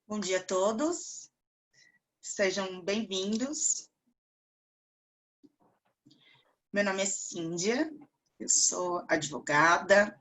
Bom dia a todos, sejam bem-vindos. Meu nome é Cíndia, eu sou advogada,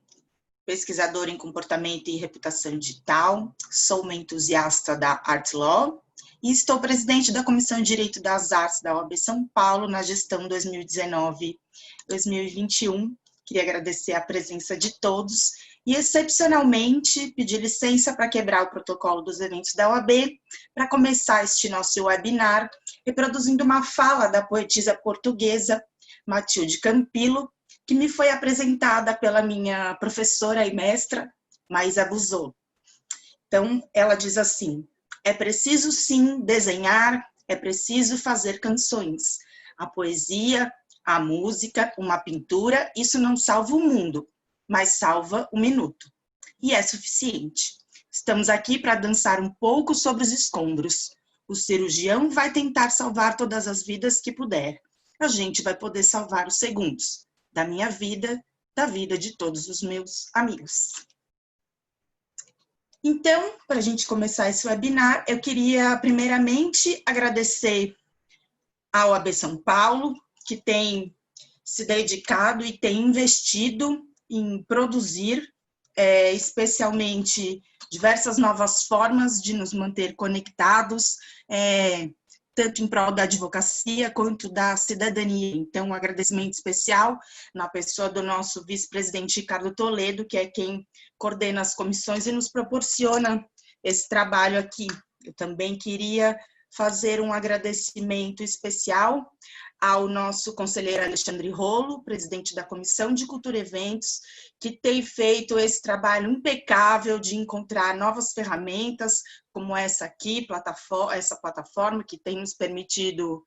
pesquisadora em comportamento e reputação digital, sou uma entusiasta da Art Law e estou presidente da Comissão de Direito das Artes da OAB São Paulo na gestão 2019-2021. Queria agradecer a presença de todos e, excepcionalmente, pedir licença para quebrar o protocolo dos eventos da OAB para começar este nosso webinar, reproduzindo uma fala da poetisa portuguesa Matilde Campillo, que me foi apresentada pela minha professora e mestra, Maísa Buzolo. Então, ela diz assim: é preciso sim desenhar, é preciso fazer canções. A poesia, a música, uma pintura, isso não salva o mundo, mas salva um minuto. E é suficiente. Estamos aqui para dançar um pouco sobre os escombros. O cirurgião vai tentar salvar todas as vidas que puder. A gente vai poder salvar os segundos da minha vida, da vida de todos os meus amigos. Então, para a gente começar esse webinar, eu queria primeiramente agradecer à OAB São Paulo, que tem se dedicado e tem investido em produzir, especialmente diversas novas formas de nos manter conectados, tanto em prol da advocacia quanto da cidadania. Então, um agradecimento especial na pessoa do nosso vice-presidente Ricardo Toledo, que é quem coordena as comissões e nos proporciona esse trabalho aqui. Eu também queria fazer um agradecimento especial ao nosso conselheiro Alexandre Rolo, presidente da Comissão de Cultura e Eventos, que tem feito esse trabalho impecável de encontrar novas ferramentas, como essa aqui, essa plataforma que tem nos permitido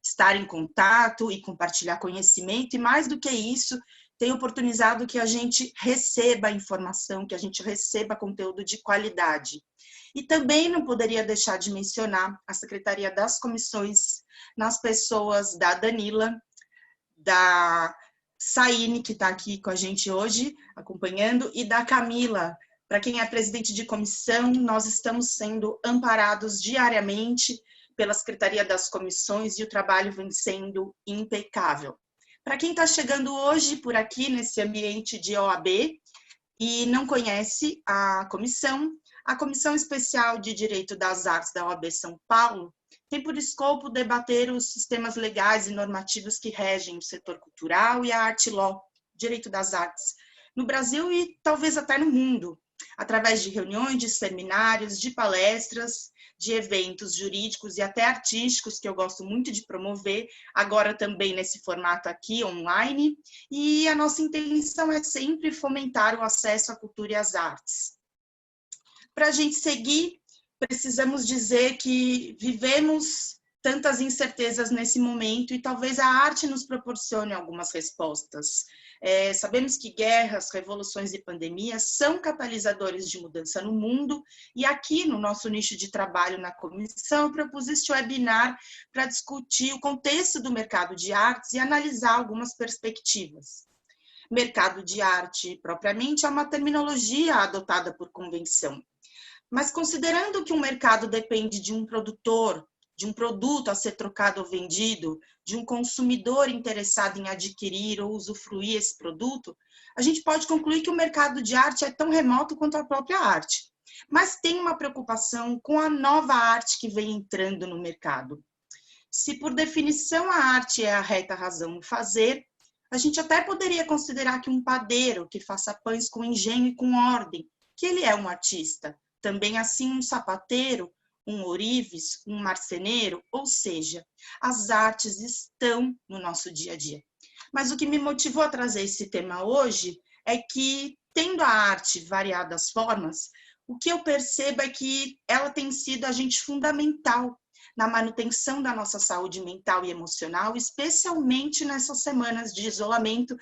estar em contato e compartilhar conhecimento, e mais do que isso, tem oportunizado que a gente receba informação, que a gente receba conteúdo de qualidade. E também não poderia deixar de mencionar a Secretaria das Comissões, nas pessoas da Danila, da Saine, que está aqui com a gente hoje, acompanhando, e da Camila. Para quem é presidente de comissão, nós estamos sendo amparados diariamente pela Secretaria das Comissões e o trabalho vem sendo impecável. Para quem está chegando hoje por aqui, nesse ambiente de OAB, e não conhece a Comissão Especial de Direito das Artes da OAB São Paulo tem por escopo debater os sistemas legais e normativos que regem o setor cultural e a Art Law, direito das artes, no Brasil e talvez até no mundo, através de reuniões, de seminários, de palestras, de eventos jurídicos e até artísticos, que eu gosto muito de promover, agora também nesse formato aqui, online, e a nossa intenção é sempre fomentar o acesso à cultura e às artes. Para a gente seguir, precisamos dizer que vivemos tantas incertezas nesse momento e talvez a arte nos proporcione algumas respostas. Sabemos que guerras, revoluções e pandemias são catalisadores de mudança no mundo e aqui no nosso nicho de trabalho na comissão eu propus este webinar para discutir o contexto do mercado de artes e analisar algumas perspectivas. Mercado de arte, propriamente, é uma terminologia adotada por convenção. Mas considerando que um mercado depende de um produtor, de um produto a ser trocado ou vendido, de um consumidor interessado em adquirir ou usufruir esse produto, a gente pode concluir que o mercado de arte é tão remoto quanto a própria arte. Mas tem uma preocupação com a nova arte que vem entrando no mercado. Se por definição a arte é a reta razão no fazer, a gente até poderia considerar que um padeiro que faça pães com engenho e com ordem, que ele é um artista. Também assim um sapateiro, um ourives, um marceneiro, ou seja, as artes estão no nosso dia a dia. Mas o que me motivou a trazer esse tema hoje é que, tendo a arte variadas formas, o que eu percebo é que ela tem sido agente fundamental na manutenção da nossa saúde mental e emocional, especialmente nessas semanas de isolamento,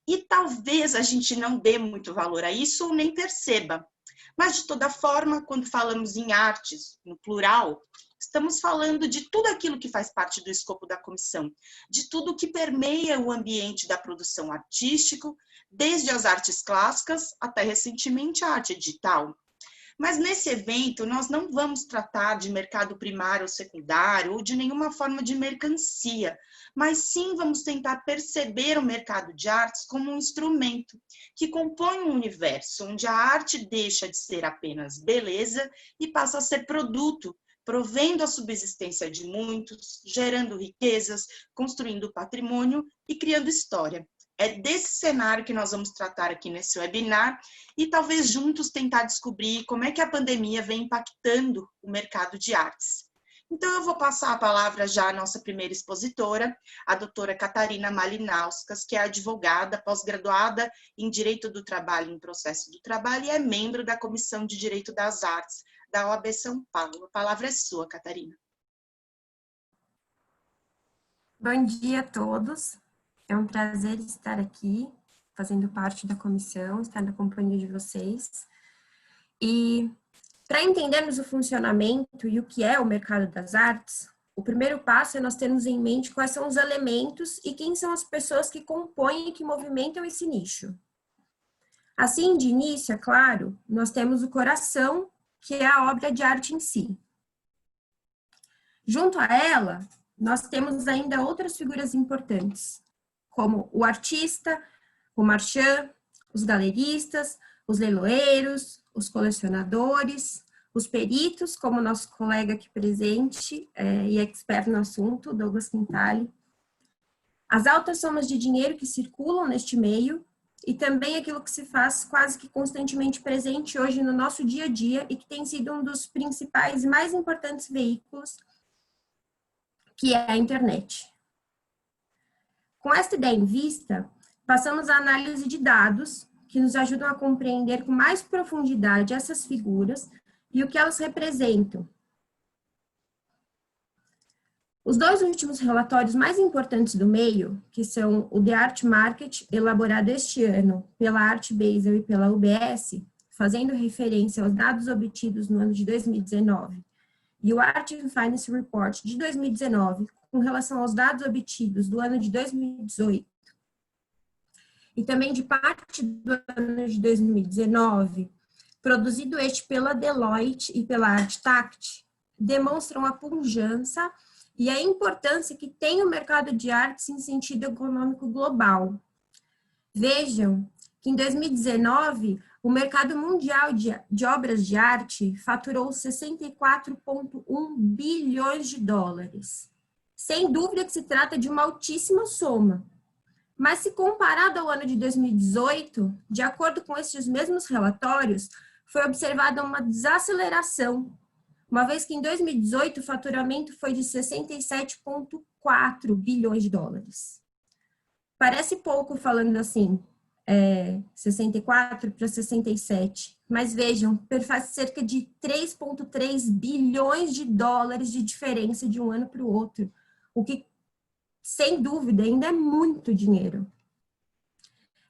e talvez a gente não dê muito valor a isso ou nem perceba. Mas, de toda forma, quando falamos em artes, no plural, estamos falando de tudo aquilo que faz parte do escopo da comissão, de tudo que permeia o ambiente da produção artística, desde as artes clássicas até recentemente a arte digital. Mas nesse evento, nós não vamos tratar de mercado primário ou secundário ou de nenhuma forma de mercancia, mas sim vamos tentar perceber o mercado de artes como um instrumento que compõe um universo onde a arte deixa de ser apenas beleza e passa a ser produto, provendo a subsistência de muitos, gerando riquezas, construindo patrimônio e criando história. É desse cenário que nós vamos tratar aqui nesse webinar e talvez juntos tentar descobrir como é que a pandemia vem impactando o mercado de artes. Então, eu vou passar a palavra já à nossa primeira expositora, a doutora Catarina Malinauskas, que é advogada, pós-graduada em Direito do Trabalho e em Processo do Trabalho e é membro da Comissão de Direito das Artes da OAB São Paulo. A palavra é sua, Catarina. Bom dia a todos. É um prazer estar aqui, fazendo parte da comissão, estar na companhia de vocês. E para entendermos o funcionamento e o que é o mercado das artes, o primeiro passo é nós termos em mente quais são os elementos e quem são as pessoas que compõem e que movimentam esse nicho. Assim, de início, é claro, nós temos o coração, que é a obra de arte em si. Junto a ela, nós temos ainda outras figuras importantes, como o artista, o marchand, os galeristas, os leiloeiros, os colecionadores, os peritos, como o nosso colega aqui presente e expert no assunto, Douglas Quintali, as altas somas de dinheiro que circulam neste meio e também aquilo que se faz quase que constantemente presente hoje no nosso dia a dia e que tem sido um dos principais e mais importantes veículos, que é a internet. Com esta ideia em vista, passamos à análise de dados que nos ajudam a compreender com mais profundidade essas figuras e o que elas representam. Os dois últimos relatórios mais importantes do meio, que são o The Art Market, elaborado este ano pela Art Basel e pela UBS, fazendo referência aos dados obtidos no ano de 2019, e o Art and Finance Report de 2019, com relação aos dados obtidos do ano de 2018, e também de parte do ano de 2019, produzido este pela Deloitte e pela ArtTact, demonstram a pujança e a importância que tem o mercado de artes em sentido econômico global. Vejam que em 2019, o mercado mundial de obras de arte faturou 64,1 bilhões de dólares. Sem dúvida que se trata de uma altíssima soma. Mas se comparado ao ano de 2018, de acordo com esses mesmos relatórios, foi observada uma desaceleração, uma vez que em 2018 o faturamento foi de 67,4 bilhões de dólares. Parece pouco falando assim, 64 para 67, mas vejam, faz cerca de 3,3 bilhões de dólares de diferença de um ano para o outro, o que, sem dúvida, ainda é muito dinheiro.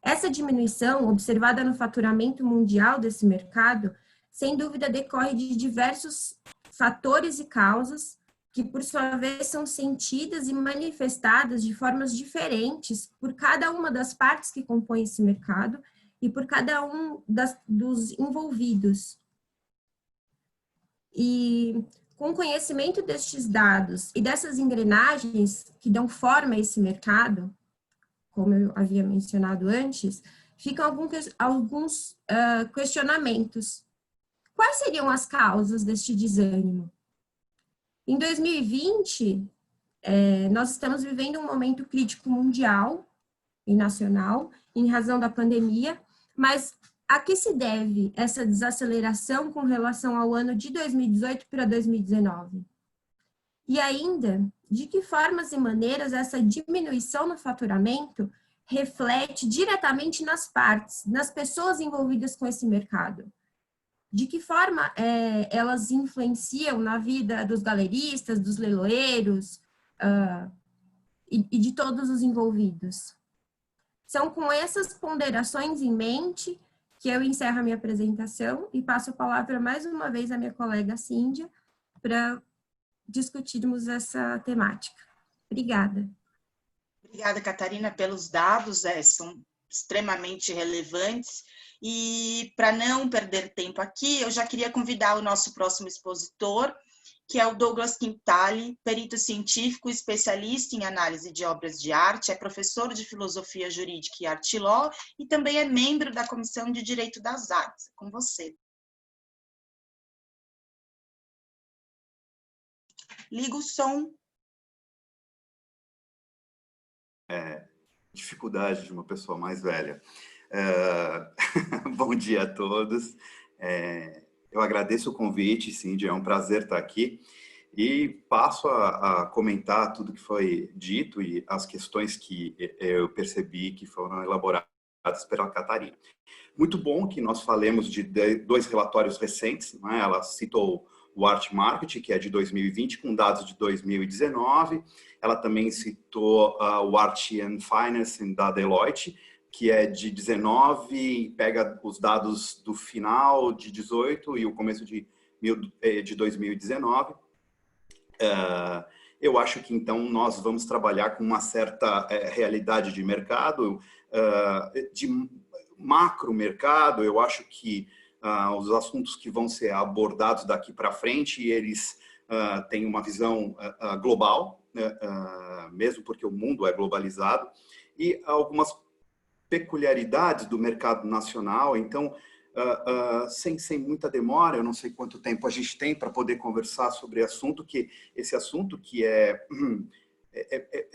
Essa diminuição, observada no faturamento mundial desse mercado, sem dúvida decorre de diversos fatores e causas que, por sua vez, são sentidas e manifestadas de formas diferentes por cada uma das partes que compõem esse mercado e por cada um dos envolvidos. E com o conhecimento destes dados e dessas engrenagens que dão forma a esse mercado, como eu havia mencionado antes, ficam alguns questionamentos. Quais seriam as causas deste desânimo? Em 2020, nós estamos vivendo um momento crítico mundial e nacional, em razão da pandemia, mas a que se deve essa desaceleração com relação ao ano de 2018 para 2019? E ainda, de que formas e maneiras essa diminuição no faturamento reflete diretamente nas partes, nas pessoas envolvidas com esse mercado? De que forma elas influenciam na vida dos galeristas, dos leiloeiros e de todos os envolvidos? São com essas ponderações em mente que eu encerro a minha apresentação e passo a palavra mais uma vez à minha colega Cíndia para discutirmos essa temática. Obrigada. Obrigada, Catarina, pelos dados, são extremamente relevantes. E para não perder tempo aqui, eu já queria convidar o nosso próximo expositor, que é o Douglas Quintali, perito científico, especialista em análise de obras de arte, é professor de Filosofia Jurídica e Arte Law e também é membro da Comissão de Direito das Artes. É com você. Liga o som. Dificuldade de uma pessoa mais velha. Bom dia a todos. Eu agradeço o convite, Cindy, é um prazer estar aqui. E passo a comentar tudo que foi dito e as questões que eu percebi que foram elaboradas pela Catarina. Muito bom que nós falemos de dois relatórios recentes, né? Ela citou o Art Market, que é de 2020, com dados de 2019. Ela também citou o Art and Finance da Deloitte, que é de 19 e pega os dados do final de 18 e o começo de 2019. Eu acho que, então, nós vamos trabalhar com uma certa realidade de mercado, de macro mercado. Eu acho que os assuntos que vão ser abordados daqui para frente, eles têm uma visão global, mesmo porque o mundo é globalizado, e algumas peculiaridades do mercado nacional. Então, sem muita demora, eu não sei quanto tempo a gente tem para poder conversar sobre esse assunto que é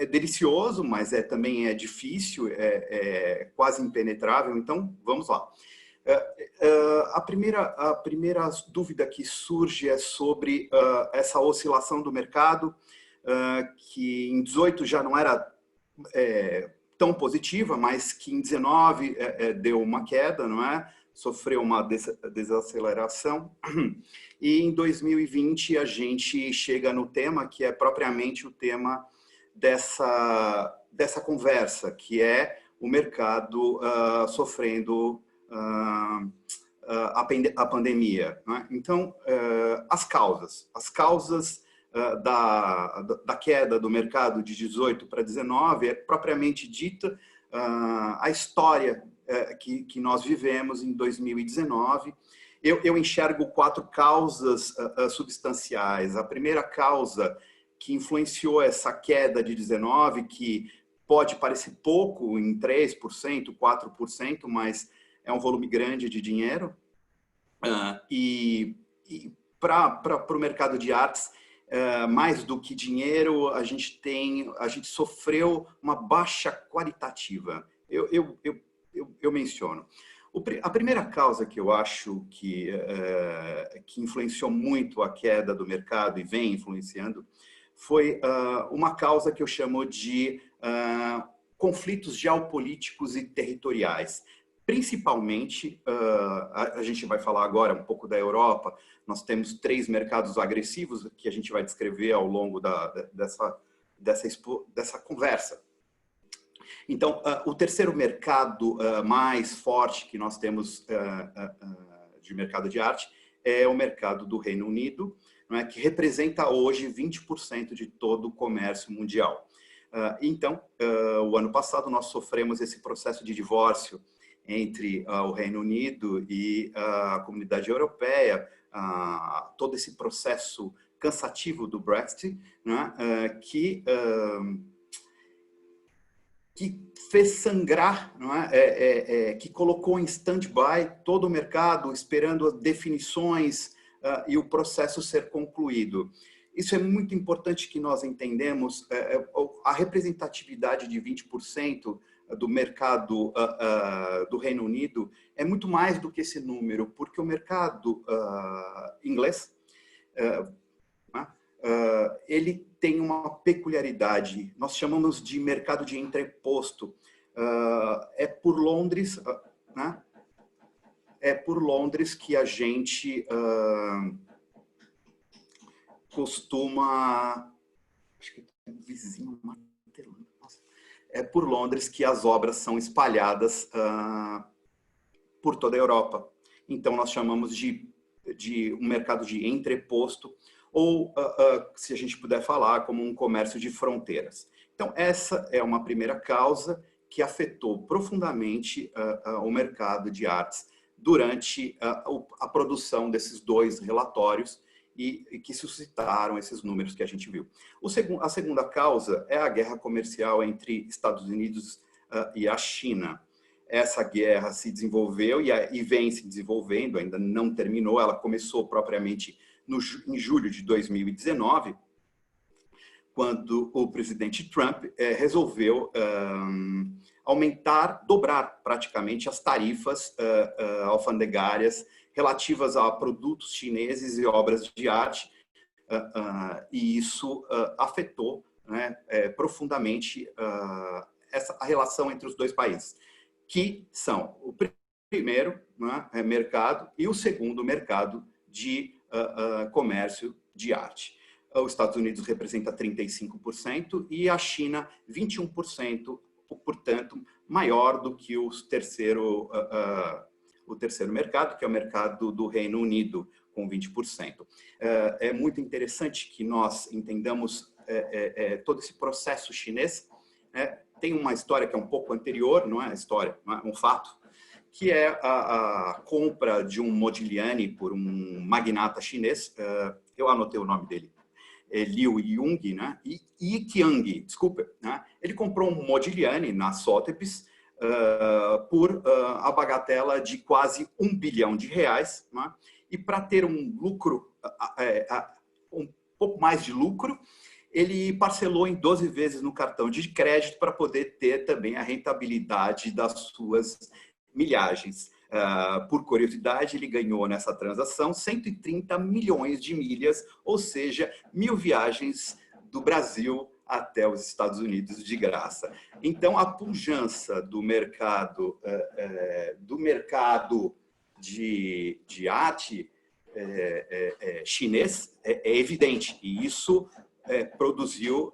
delicioso, mas também é difícil, é quase impenetrável. Então, vamos lá. A primeira dúvida que surge é sobre essa oscilação do mercado, que em 18 já não era tão positiva, mas que em 19 deu uma queda, não é? Sofreu uma desaceleração. E em 2020 a gente chega no tema que é propriamente o tema dessa conversa, que é o mercado sofrendo a pandemia, né? Então, as causas da queda do mercado de 18 para 19 é propriamente dita a história que nós vivemos em 2019. Eu enxergo 4 causas substanciais. A primeira causa que influenciou essa queda de 19, que pode parecer pouco em 3%, 4%, mas é um volume grande de dinheiro. E para o mercado de artes, mais do que dinheiro, a gente sofreu uma baixa qualitativa. Eu menciono. A primeira causa que eu acho que influenciou muito a queda do mercado e vem influenciando foi uma causa que eu chamo de conflitos geopolíticos e territoriais. Principalmente, a gente vai falar agora um pouco da Europa. Nós temos 3 mercados agressivos que a gente vai descrever ao longo dessa conversa. Então, o terceiro mercado mais forte que nós temos de mercado de arte é o mercado do Reino Unido, não é? Que representa hoje 20% de todo o comércio mundial. Então, o ano passado nós sofremos esse processo de divórcio entre o Reino Unido e a comunidade europeia, todo esse processo cansativo do Brexit, né, que fez sangrar, não é? Que colocou em stand-by todo o mercado, esperando as definições e o processo ser concluído. Isso é muito importante que nós entendemos. A representatividade de 20% do mercado do Reino Unido é muito mais do que esse número, porque o mercado inglês ele tem uma peculiaridade. Nós chamamos de mercado de entreposto. É por Londres, né? É por Londres que a gente costuma... Acho que tem um vizinho martelando. É por Londres que as obras são espalhadas por toda a Europa. Então, nós chamamos de um mercado de entreposto, ou, se a gente puder falar, como um comércio de fronteiras. Então, essa é uma primeira causa que afetou profundamente o mercado de artes durante a produção desses dois relatórios e que suscitaram esses números que a gente viu. A segunda causa é a guerra comercial entre Estados Unidos e a China. Essa guerra se desenvolveu e vem se desenvolvendo, ainda não terminou, ela começou propriamente em julho de 2019, quando o presidente Trump resolveu dobrar praticamente as tarifas alfandegárias relativas a produtos chineses e obras de arte, e isso afetou, né, profundamente a relação entre os dois países, que são o primeiro, né, mercado e o segundo mercado de comércio de arte. Os Estados Unidos representa 35% e a China 21%, portanto, maior do que o terceiro mercado, que é o mercado do Reino Unido, com 20%. É muito interessante que nós entendamos todo esse processo chinês. Tem uma história que é um pouco anterior, não é história, não é um fato, que é a compra de um Modigliani por um magnata chinês, eu anotei o nome dele, Liu Yong, né? Yi Qiang, desculpa, né? Ele comprou um Modigliani na Sotheby's por a bagatela de quase R$1 bilhão, né? E para ter um lucro, um pouco mais de lucro, ele parcelou em 12 vezes no cartão de crédito para poder ter também a rentabilidade das suas milhagens. Por curiosidade, ele ganhou nessa transação 130 milhões de milhas, ou seja, 1.000 viagens do Brasil até os Estados Unidos de graça. Então, a pujança do mercado de arte chinês é evidente, e isso produziu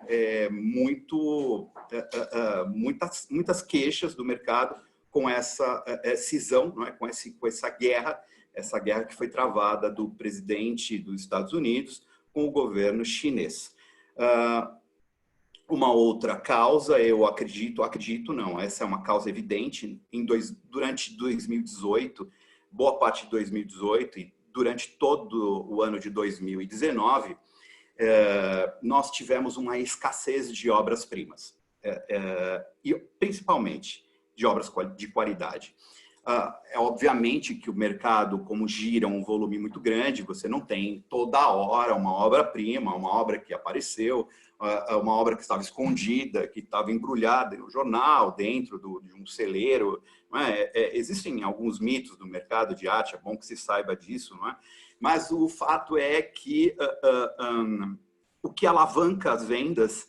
muitas queixas do mercado com essa cisão, não é? com essa guerra que foi travada do presidente dos Estados Unidos com o governo chinês. Uma outra causa, eu acredito não, essa é uma causa evidente, durante 2018, boa parte de 2018 e durante todo o ano de 2019, nós tivemos uma escassez de obras-primas, e principalmente de obras de qualidade. É obviamente que o mercado, como gira um volume muito grande, você não tem toda hora uma obra-prima, uma obra que apareceu, uma obra que estava escondida, que estava embrulhada no jornal, dentro de um celeiro. Não é? Existem alguns mitos do mercado de arte, é bom que se saiba disso, não é? Mas o fato é que o que alavanca as vendas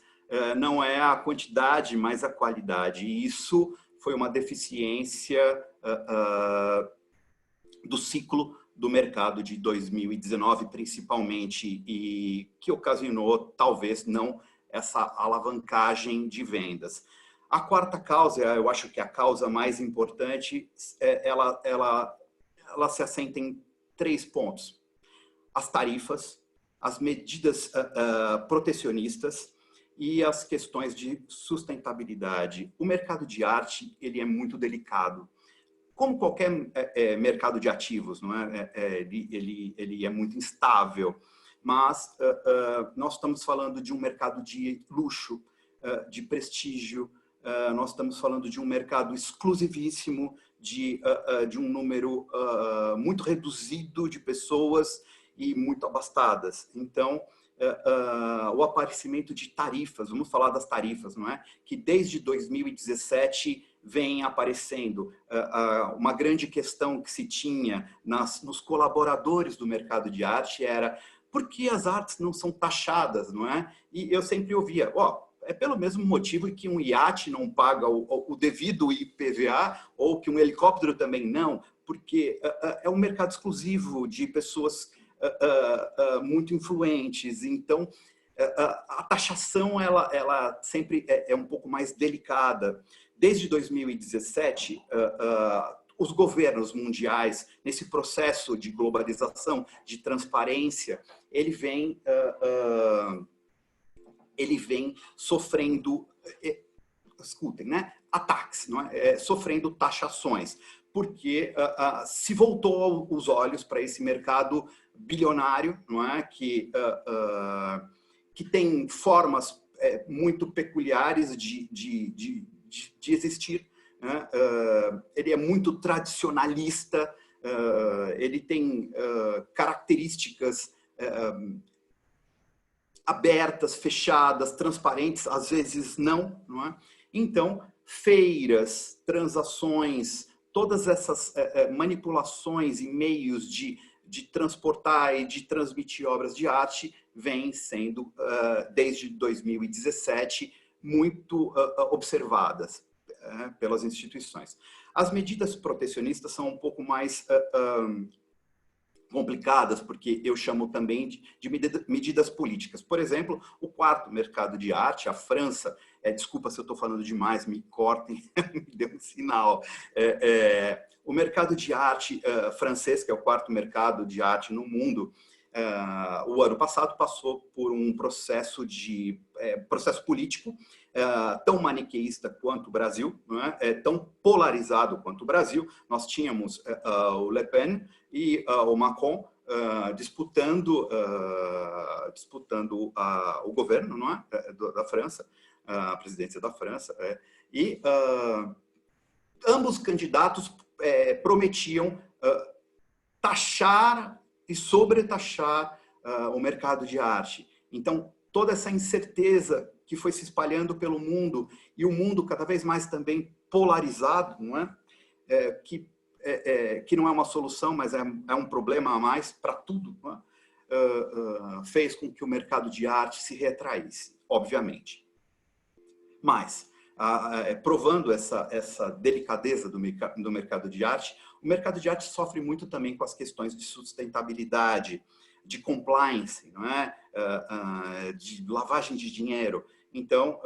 não é a quantidade, mas a qualidade. E isso foi uma deficiência do ciclo do mercado de 2019, principalmente, e que ocasionou, talvez, não essa alavancagem de vendas. A quarta causa, eu acho que a causa mais importante, ela se assenta em 3 pontos. As tarifas, as medidas protecionistas e as questões de sustentabilidade. O mercado de arte, ele é muito delicado. Como qualquer mercado de ativos, não é? Ele é muito instável, mas nós estamos falando de um mercado de luxo, de prestígio, nós estamos falando de um mercado exclusivíssimo, de um número muito reduzido de pessoas e muito abastadas. Então, o aparecimento de tarifas, vamos falar das tarifas, não é? Que desde 2017 vem aparecendo. Uma grande questão que se tinha nos colaboradores do mercado de arte era por que as artes não são taxadas, não é? E eu sempre ouvia, é pelo mesmo motivo que um iate não paga o devido IPVA ou que um helicóptero também não, porque é um mercado exclusivo de pessoas muito influentes. Então, a taxação ela sempre é um pouco mais delicada. Desde 2017, os governos mundiais, nesse processo de globalização, de transparência, ele vem sofrendo, escutem, né? ataques, não é? Sofrendo taxações, porque se voltou os olhos para esse mercado bilionário, não é? Que tem formas muito peculiares de existir, né? Ele é muito tradicionalista, ele tem características abertas, fechadas, transparentes, às vezes não é? Então, feiras, transações, todas essas manipulações e meios de transportar e de transmitir obras de arte vêm sendo, desde 2017, muito observadas pelas instituições. As medidas protecionistas são um pouco mais complicadas, porque eu chamo também de medidas políticas. Por exemplo, o quarto mercado de arte, a França, desculpa se eu estou falando demais, me cortem, me dê um sinal. O mercado de arte francês, que é o quarto mercado de arte no mundo, o ano passado passou por um processo político tão maniqueísta quanto o Brasil, não é? Tão polarizado quanto o Brasil. Nós tínhamos o Le Pen e o Macron disputando o governo, não é? Da França, a presidência da França, e ambos candidatos prometiam taxar e sobretaxar o mercado de arte. Então, toda essa incerteza que foi se espalhando pelo mundo, e o mundo cada vez mais também polarizado, não é? Que não é uma solução, mas é um problema a mais para tudo, não é? Fez com que o mercado de arte se retraísse, obviamente. Mas, provando essa delicadeza do mercado de arte, o mercado de arte sofre muito também com as questões de sustentabilidade, de compliance, não é? De lavagem de dinheiro. Então,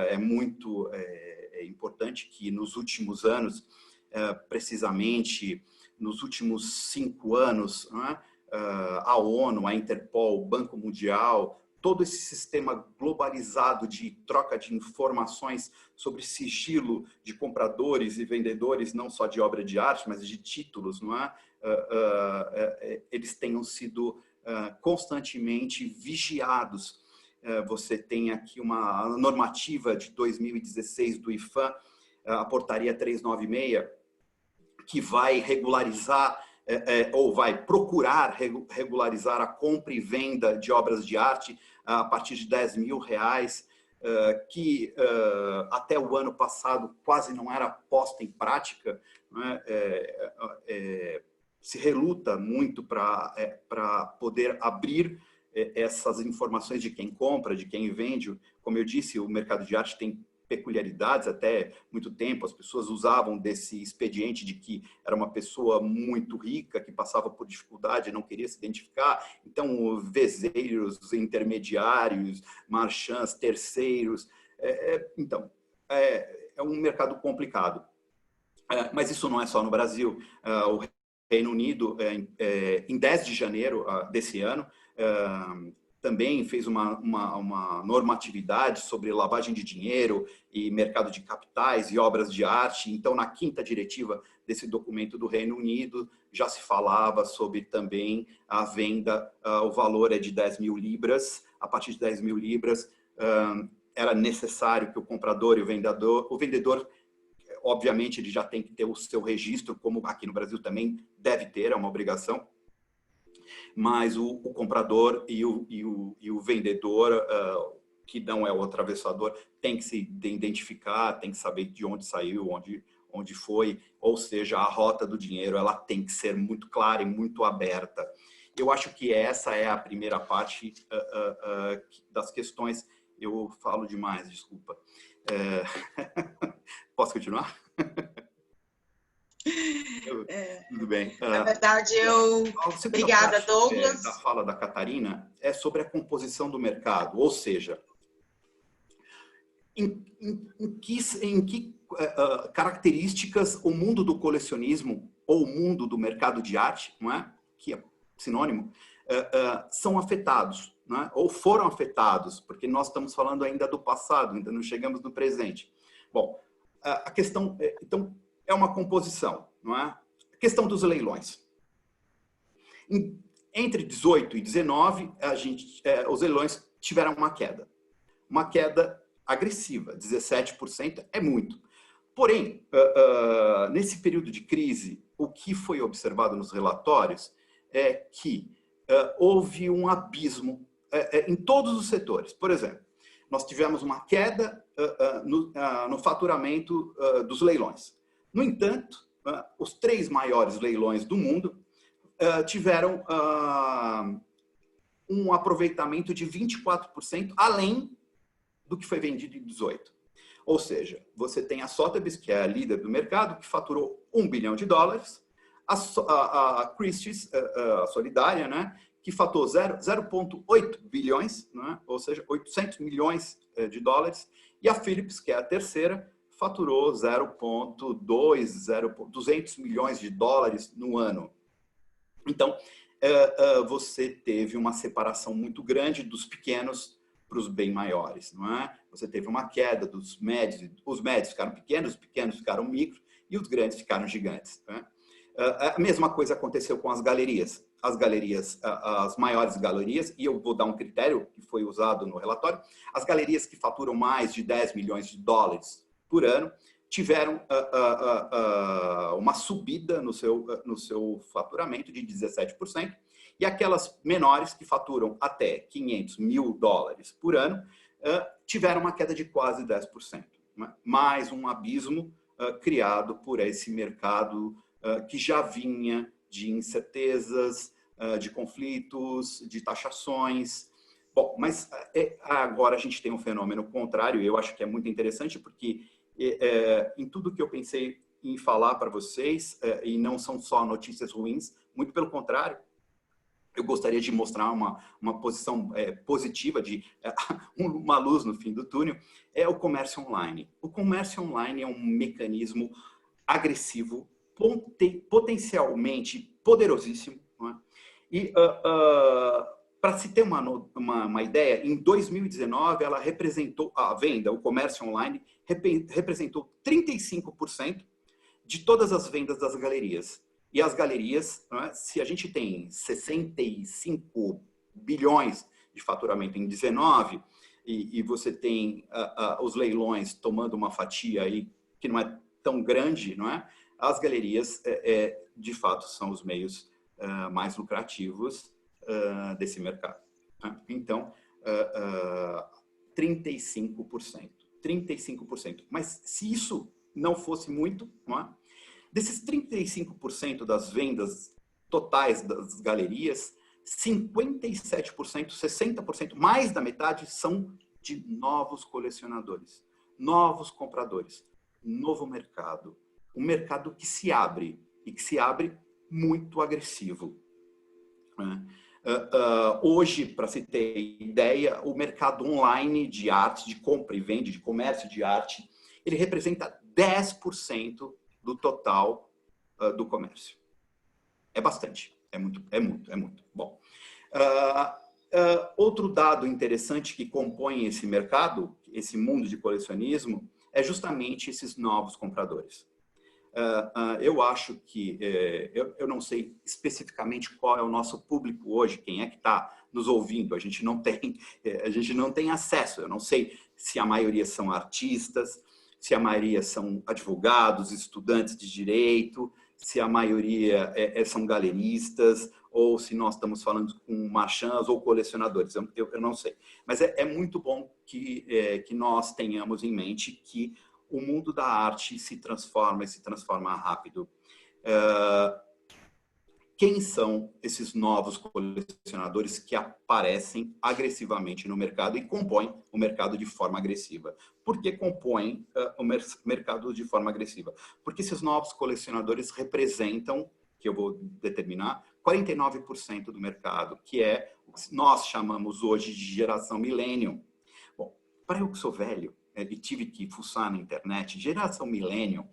é muito importante que nos últimos anos, precisamente nos últimos 5 anos, não é? A ONU, a Interpol, o Banco Mundial, todo esse sistema globalizado de troca de informações sobre sigilo de compradores e vendedores, não só de obra de arte, mas de títulos, não é? Eles tenham sido constantemente vigiados. Você tem aqui uma normativa de 2016 do IFAM, a portaria 396, que vai regularizar ou vai procurar regularizar a compra e venda de obras de arte a partir de R$10.000, que até o ano passado quase não era posta em prática, né? Se reluta muito para poder abrir essas informações de quem compra, de quem vende. Como eu disse, o mercado de arte tem peculiaridades. Até muito tempo as pessoas usavam desse expediente de que era uma pessoa muito rica, que passava por dificuldade e não queria se identificar. Então, vezeiros, intermediários, marchands, terceiros. Então, é um mercado complicado. Mas isso não é só no Brasil. O Reino Unido, em 10 de janeiro desse ano, também fez uma normatividade sobre lavagem de dinheiro e mercado de capitais e obras de arte. Então, na 5ª diretiva desse documento do Reino Unido, já se falava sobre também a venda, o valor é de 10.000 libras. A partir de 10.000 libras, era necessário que o comprador e o vendedor, obviamente, ele já tem que ter o seu registro, como aqui no Brasil também deve ter, é uma obrigação. Mas o comprador e o vendedor, que não é o atravessador, tem que se identificar, tem que saber de onde saiu, onde foi, ou seja, a rota do dinheiro ela tem que ser muito clara e muito aberta. Eu acho que essa é a primeira parte das questões. Eu falo demais, desculpa. Posso continuar? Tudo bem. Na verdade, obrigada, Douglas. Da fala da Catarina é sobre a composição do mercado, ou seja, em que características o mundo do colecionismo ou o mundo do mercado de arte, não é? Que é sinônimo, são afetados, não é? Ou foram afetados, porque nós estamos falando ainda do passado, ainda não chegamos no presente. Bom, a questão, então, é uma composição, não é? A questão dos leilões. Entre 18 e 19, os leilões tiveram uma queda agressiva, 17% é muito. Porém, nesse período de crise, o que foi observado nos relatórios é que houve um abismo em todos os setores. Por exemplo, nós tivemos uma queda no faturamento dos leilões. No entanto, os 3 maiores leilões do mundo tiveram um aproveitamento de 24% além do que foi vendido em 18. Ou seja, você tem a Sotheby's, que é a líder do mercado, que faturou $1 bilhão, a Christie's, a solidária, né, que faturou 0,8 bilhões, né, ou seja, 800 milhões de dólares, e a Philips, que é a terceira, faturou 200 milhões de dólares no ano. Então, você teve uma separação muito grande dos pequenos para os bem maiores, não é? Você teve uma queda dos médios, os médios ficaram pequenos, os pequenos ficaram micro e os grandes ficaram gigantes. Não é? A mesma coisa aconteceu com as galerias. As maiores galerias, e eu vou dar um critério que foi usado no relatório, as galerias que faturam mais de 10 milhões de dólares por ano tiveram uma subida no seu faturamento de 17%, e aquelas menores que faturam até 500 mil dólares por ano tiveram uma queda de quase 10%. Né? Mais um abismo criado por esse mercado que já vinha de incertezas, de conflitos, de taxações. Bom, mas agora a gente tem um fenômeno contrário, e eu acho que é muito interessante, porque em tudo que eu pensei em falar para vocês, e não são só notícias ruins, muito pelo contrário, eu gostaria de mostrar uma posição positiva, de uma luz no fim do túnel, é o comércio online. O comércio online é um mecanismo agressivo, potencialmente poderosíssimo. Não é? E para se ter uma ideia, em 2019, ela representou, a venda, o comércio online, representou 35% de todas as vendas das galerias. E as galerias, né, se a gente tem 65 bilhões de faturamento em 19, e você tem os leilões tomando uma fatia aí que não é tão grande, não é? As galerias, de fato, são os meios mais lucrativos desse mercado. Né? Então, 35%. 35%. Mas se isso não fosse muito, não é? Desses 35% das vendas totais das galerias, 57%, 60%, mais da metade, são de novos colecionadores, novos compradores, novo mercado. Um mercado que se abre, e que se abre muito agressivo. Hoje, para se ter ideia, o mercado online de arte, de compra e venda, de comércio de arte, ele representa 10% do total do comércio. É bastante, é muito. Bom, outro dado interessante que compõe esse mercado, esse mundo de colecionismo, é justamente esses novos compradores. Eu acho que, eu não sei especificamente qual é o nosso público hoje, quem é que está nos ouvindo, a gente não tem acesso, eu não sei se a maioria são artistas, se a maioria são advogados, estudantes de direito, se a maioria são galeristas, ou se nós estamos falando com marchands ou colecionadores, eu não sei. Mas é muito bom que nós tenhamos em mente que o mundo da arte se transforma e se transforma rápido. Quem são esses novos colecionadores que aparecem agressivamente no mercado e compõem o mercado de forma agressiva? Por que compõem o mercado de forma agressiva? Porque esses novos colecionadores representam, que eu vou determinar, 49% do mercado, que é o que nós chamamos hoje de geração millennium. Bom, para eu que sou velho, e tive que fuçar na internet, geração millennium,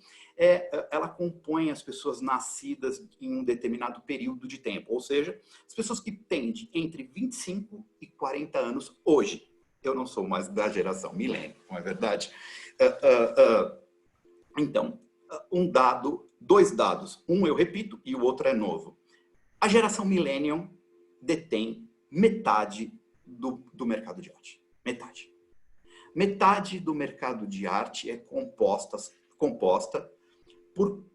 ela compõe as pessoas nascidas em um determinado período de tempo, ou seja, as pessoas que têm entre 25 e 40 anos hoje. Eu não sou mais da geração millennium, não é verdade? Então, dois dados. Um eu repito e o outro é novo. A geração Millennium detém metade do mercado de arte. Metade. Metade do mercado de arte é composta por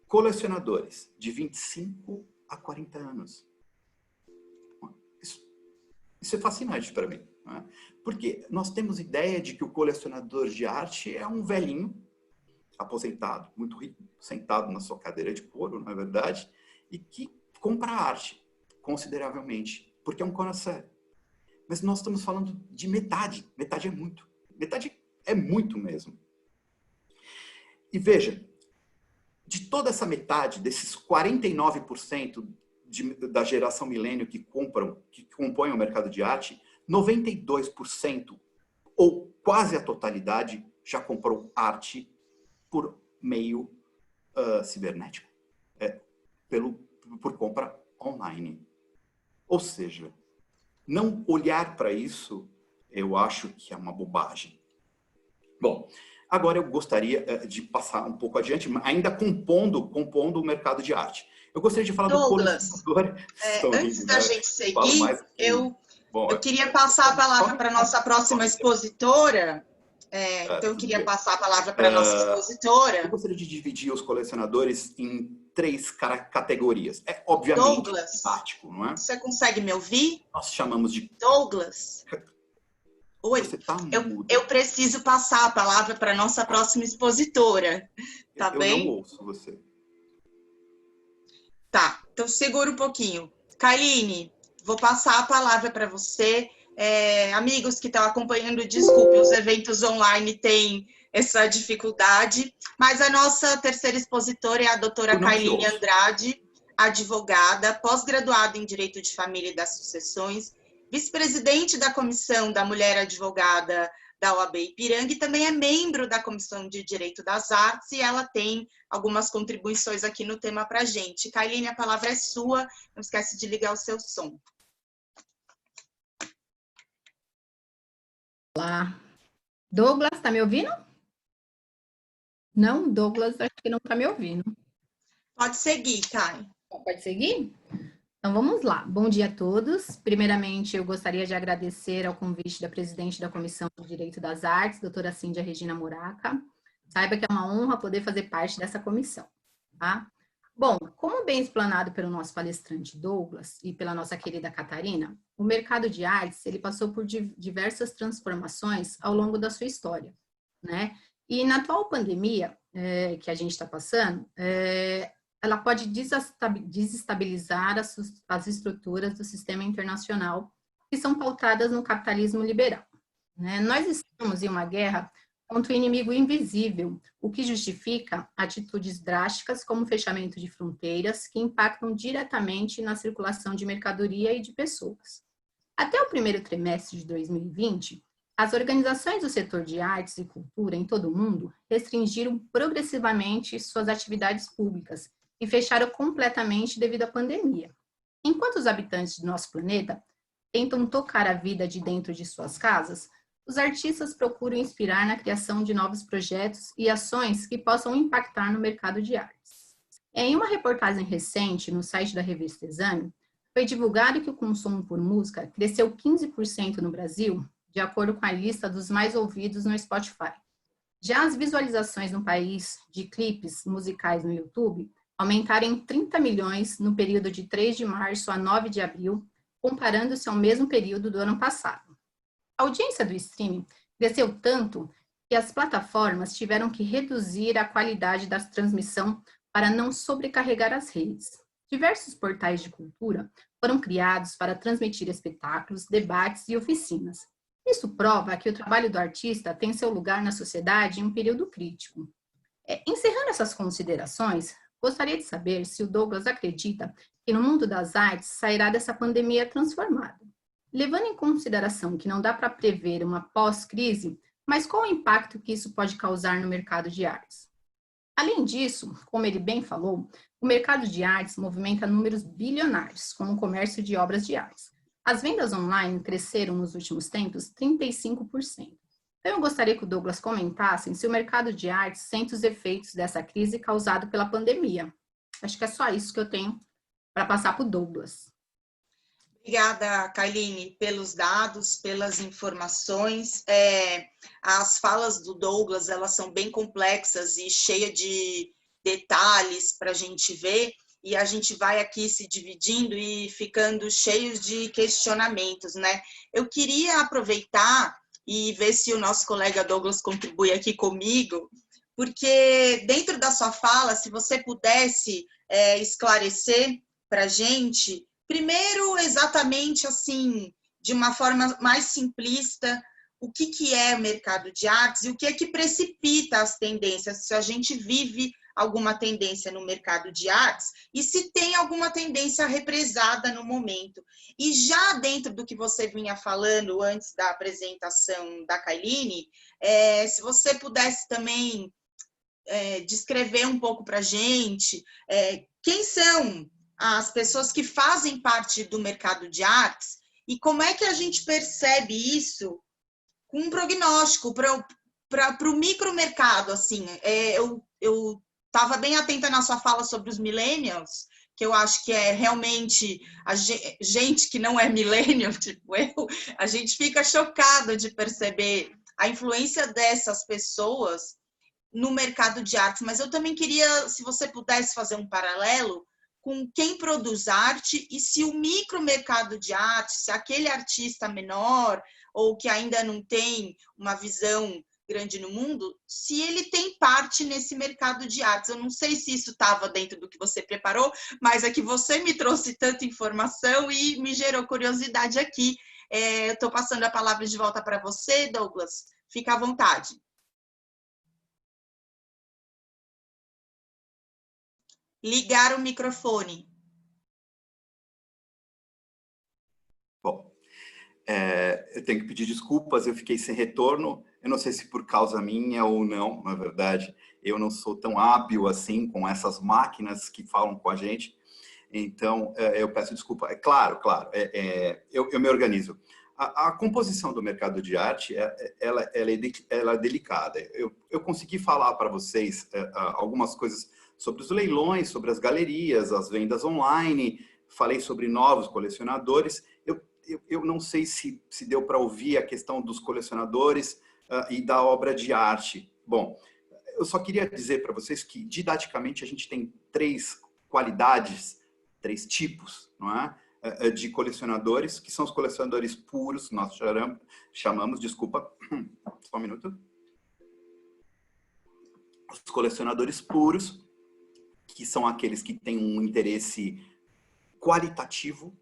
colecionadores de 25 a 40 anos. Isso é fascinante para mim, né? Porque nós temos ideia de que o colecionador de arte é um velhinho aposentado, muito rico, sentado na sua cadeira de couro, não é verdade? E que compra arte consideravelmente, porque é um conhecedor. Mas nós estamos falando de metade. Metade é muito. Metade é muito mesmo. E veja, de toda essa metade, desses 49% da geração milênio que compõem o mercado de arte, 92% ou quase a totalidade já comprou arte por meio cibernético, por compra online. Ou seja, não olhar para isso, eu acho que é uma bobagem. Bom, agora eu gostaria de passar um pouco adiante, ainda compondo o mercado de arte. Eu gostaria de falar Douglas, do colecionador. antes da gente seguir, eu queria passar a palavra para a nossa próxima expositora. Então, eu queria passar a palavra para a nossa expositora. Eu gostaria de dividir os colecionadores em 3 categorias. É, obviamente, Douglas, prático, não é? Você consegue me ouvir? Nós chamamos de... Douglas? Oi, você tá mudo. Eu preciso passar a palavra para a nossa próxima expositora. Tá bem? Eu não ouço você. Tá, então segura um pouquinho. Kailine, vou passar a palavra para você. Amigos que estão acompanhando, desculpe, os eventos online têm essa dificuldade, mas a nossa terceira expositora é a doutora Kailine Andrade, advogada, pós-graduada em Direito de Família e das Sucessões, vice-presidente da Comissão da Mulher Advogada da OAB Ipiranga e também é membro da Comissão de Direito das Artes e ela tem algumas contribuições aqui no tema para a gente. Kailine, a palavra é sua, não esquece de ligar o seu som. Olá. Douglas, está me ouvindo? Não, Douglas, acho que não está me ouvindo. Pode seguir, Kai. Pode seguir? Então, vamos lá. Bom dia a todos. Primeiramente, eu gostaria de agradecer ao convite da presidente da Comissão de Direito das Artes, doutora Cíndia Regina Muraca. Saiba que é uma honra poder fazer parte dessa comissão, tá? Bom, como bem explanado pelo nosso palestrante Douglas e pela nossa querida Catarina, o mercado de artes, ele passou por diversas transformações ao longo da sua história, né? E na atual pandemia que a gente está passando, ela pode desestabilizar as estruturas do sistema internacional que são pautadas no capitalismo liberal, né? Nós estamos em uma guerra contra o inimigo invisível, o que justifica atitudes drásticas como o fechamento de fronteiras que impactam diretamente na circulação de mercadoria e de pessoas. Até o primeiro trimestre de 2020, as organizações do setor de artes e cultura em todo o mundo restringiram progressivamente suas atividades públicas e fecharam completamente devido à pandemia. Enquanto os habitantes do nosso planeta tentam tocar a vida de dentro de suas casas, os artistas procuram inspirar na criação de novos projetos e ações que possam impactar no mercado de artes. Em uma reportagem recente no site da revista Exame, foi divulgado que o consumo por música cresceu 15% no Brasil, de acordo com a lista dos mais ouvidos no Spotify. Já as visualizações no país de clipes musicais no YouTube aumentaram em 30 milhões no período de 3 de março a 9 de abril, comparando-se ao mesmo período do ano passado. A audiência do streaming cresceu tanto que as plataformas tiveram que reduzir a qualidade da transmissão para não sobrecarregar as redes. Diversos portais de cultura foram criados para transmitir espetáculos, debates e oficinas. Isso prova que o trabalho do artista tem seu lugar na sociedade em um período crítico. Encerrando essas considerações, gostaria de saber se o Douglas acredita que no mundo das artes sairá dessa pandemia transformado. Levando em consideração que não dá para prever uma pós-crise, mas qual o impacto que isso pode causar no mercado de artes? Além disso, como ele bem falou, o mercado de artes movimenta números bilionários, como o comércio de obras de artes. As vendas online cresceram nos últimos tempos 35%. Então, eu gostaria que o Douglas comentasse se o mercado de artes sente os efeitos dessa crise causada pela pandemia. Acho que é só isso que eu tenho para passar para o Douglas. Obrigada, Kailine, pelos dados, pelas informações. As falas do Douglas, elas são bem complexas e cheias de detalhes para a gente ver, e a gente vai aqui se dividindo e ficando cheios de questionamentos, né? Eu queria aproveitar e ver se o nosso colega Douglas contribui aqui comigo, porque dentro da sua fala, se você pudesse esclarecer para a gente, primeiro, exatamente assim, de uma forma mais simplista, o que é o mercado de artes e o que é que precipita as tendências, se a gente vive alguma tendência no mercado de artes e se tem alguma tendência represada no momento. E já dentro do que você vinha falando antes da apresentação da Kailine, se você pudesse também descrever um pouco para a gente quem são as pessoas que fazem parte do mercado de artes e como é que a gente percebe isso com um prognóstico para o micromercado, assim. Eu estava bem atenta na sua fala sobre os millennials, que eu acho que é realmente a gente que não é millennial, tipo eu, a gente fica chocada de perceber a influência dessas pessoas no mercado de artes, mas eu também queria, se você pudesse fazer um paralelo com quem produz arte e se o micromercado de arte, se aquele artista menor ou que ainda não tem uma visão grande no mundo, se ele tem parte nesse mercado de artes. Eu não sei se isso estava dentro do que você preparou, mas é que você me trouxe tanta informação e me gerou curiosidade aqui. Eu estou passando a palavra de volta para você, Douglas. Fica à vontade. Ligar o microfone. Bom, eu tenho que pedir desculpas, eu fiquei sem retorno. Eu não sei se por causa minha ou não, na verdade. Eu não sou tão hábil assim com essas máquinas que falam com a gente. Então, eu peço desculpa. Claro, eu me organizo. A composição do mercado de arte, ela é delicada. Eu consegui falar para vocês algumas coisas sobre os leilões, sobre as galerias, as vendas online, falei sobre novos colecionadores. Eu não sei se deu para ouvir a questão dos colecionadores e da obra de arte. Bom, eu só queria dizer para vocês que, didaticamente, a gente tem 3 qualidades, 3 tipos, não é? De colecionadores, que são os colecionadores puros, nós chamamos, desculpa, só um minuto. Os colecionadores puros, que são aqueles que têm um interesse qualitativo.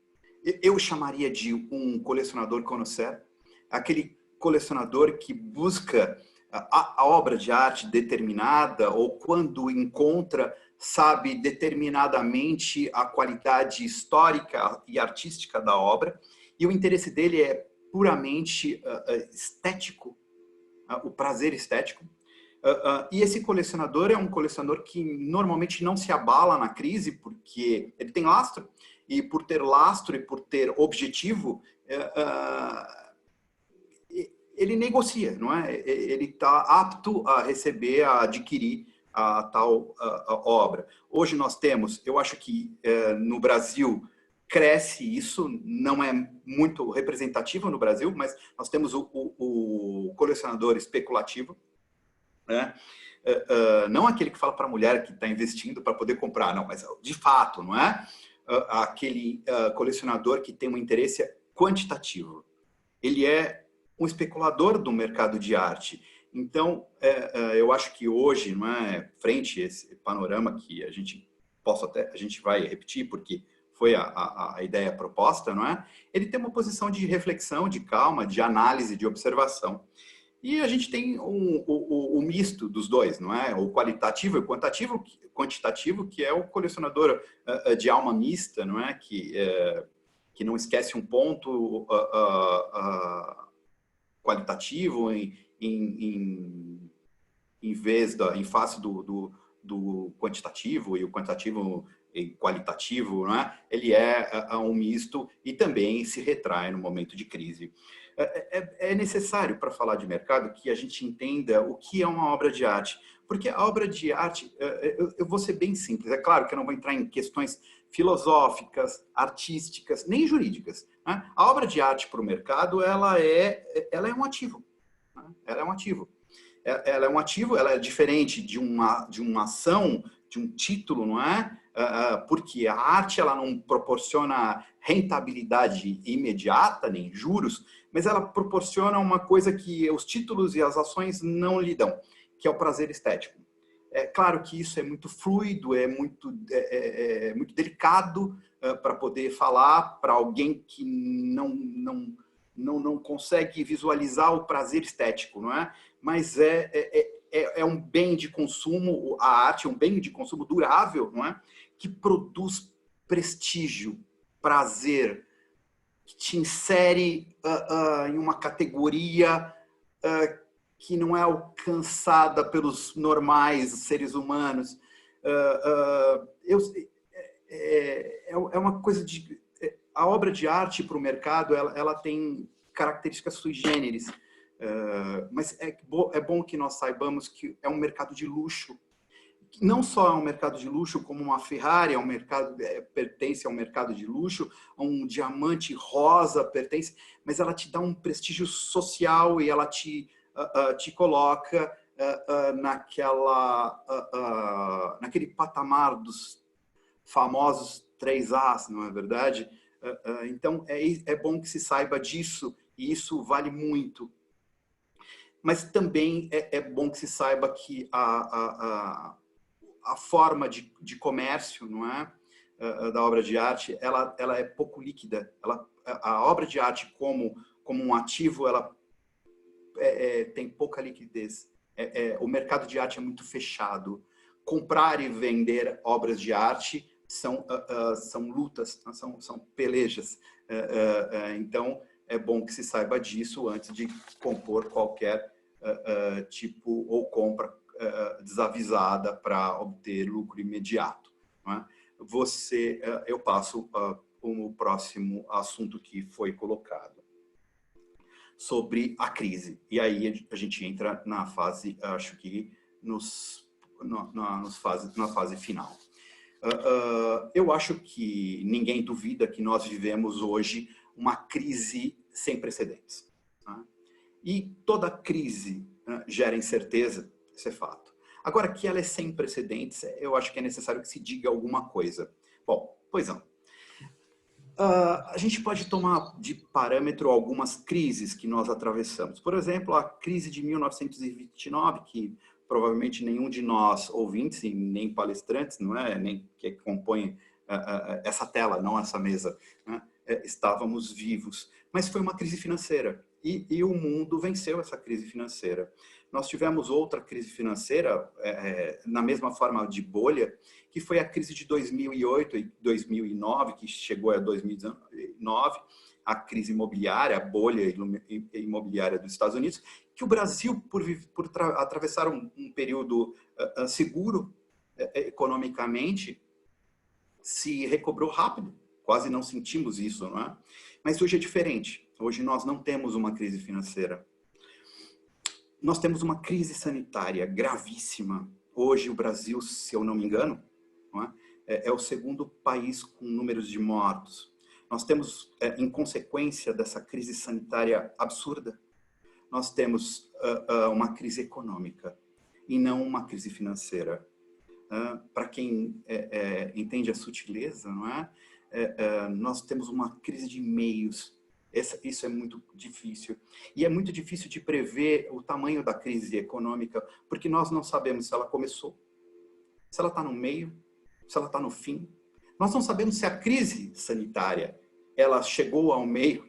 Eu chamaria de um colecionador connoisseur, aquele colecionador que busca a obra de arte determinada ou quando encontra, sabe determinadamente a qualidade histórica e artística da obra, e o interesse dele é puramente estético, o prazer estético. E esse colecionador é um colecionador que normalmente não se abala na crise, porque ele tem lastro, e por ter lastro e por ter objetivo, ele negocia, não é? Ele está apto a receber, a adquirir a tal obra. Hoje nós temos, eu acho que no Brasil cresce isso, não é muito representativo no Brasil, mas nós temos o colecionador especulativo, né? Não aquele que fala para a mulher que está investindo para poder comprar, não, mas de fato, não é? Aquele colecionador que tem um interesse quantitativo. Ele é um especulador do mercado de arte. Então, eu acho que hoje, não é, frente a esse panorama que a gente vai repetir, porque foi a ideia proposta, não é? Ele tem uma posição de reflexão, de calma, de análise, de observação. E a gente tem o misto dos dois, não é? O qualitativo e o quantitativo, que é o colecionador de alma mista, não é? Que não esquece um ponto qualitativo em face do quantitativo, e o quantitativo e qualitativo, não é? Ele é um misto e também se retrai no momento de crise. É necessário, para falar de mercado, que a gente entenda o que é uma obra de arte. Porque a obra de arte, eu vou ser bem simples, é claro que eu não vou entrar em questões filosóficas, artísticas, nem jurídicas, né? A obra de arte para o mercado, ela é um ativo. Né? Ela é um ativo. Ela é um ativo, ela é diferente de uma ação, de um título, não é? Porque a arte ela não proporciona rentabilidade imediata, nem juros, mas ela proporciona uma coisa que os títulos e as ações não lhe dão, que é o prazer estético. É claro que isso é muito fluido, é muito delicado para poder falar para alguém que não consegue visualizar o prazer estético, não é? Mas é um bem de consumo, a arte é um bem de consumo durável, não é? Que produz prestígio, prazer, que te insere em uma categoria que não é alcançada pelos normais seres humanos. É uma coisa de... A obra de arte para o mercado, ela tem características sui generis, mas é bom que nós saibamos que é um mercado de luxo. Não só é um mercado de luxo, como uma Ferrari pertence ao mercado de luxo, um diamante rosa pertence, mas ela te dá um prestígio social e ela te coloca naquele patamar dos famosos 3As, não é verdade? Então, é bom que se saiba disso, e isso vale muito. Mas também é bom que se saiba que a forma de comércio, não é? Da obra de arte, ela é pouco líquida. A obra de arte como um ativo, ela tem pouca liquidez. O mercado de arte é muito fechado. Comprar e vender obras de arte são lutas, são pelejas. Então, é bom que se saiba disso antes de compor qualquer tipo ou compra desavisada para obter lucro imediato. Não é? Eu passo o próximo assunto que foi colocado, sobre a crise. E aí a gente entra na fase, acho que na fase final. Eu acho que ninguém duvida que nós vivemos hoje uma crise sem precedentes. Tá? E toda crise gera incerteza, isso é fato. Agora, que ela é sem precedentes, eu acho que é necessário que se diga alguma coisa. Bom, pois não. A gente pode tomar de parâmetro algumas crises que nós atravessamos. Por exemplo, a crise de 1929, que provavelmente nenhum de nós, ouvintes e nem palestrantes, não é, nem que compõem essa tela, não essa mesa, né, estávamos vivos. Mas foi uma crise financeira e o mundo venceu essa crise financeira. Nós tivemos outra crise financeira, na mesma forma de bolha, que foi a crise de 2008 e 2009, que chegou a 2019, a crise imobiliária, a bolha imobiliária dos Estados Unidos, que o Brasil, por atravessar um período seguro economicamente, se recobrou rápido. Quase não sentimos isso, não é? Mas hoje é diferente. Hoje nós não temos uma crise financeira. Nós temos uma crise sanitária gravíssima. Hoje o Brasil, se eu não me engano, não é o segundo país com números de mortos. Nós temos, em consequência dessa crise sanitária absurda, nós temos uma crise econômica e não uma crise financeira. Para quem entende a sutileza, não é? Nós temos uma crise de meios. Isso é muito difícil. E é muito difícil de prever o tamanho da crise econômica, porque nós não sabemos se ela começou, se ela está no meio, se ela está no fim. Nós não sabemos se a crise sanitária ela chegou ao meio,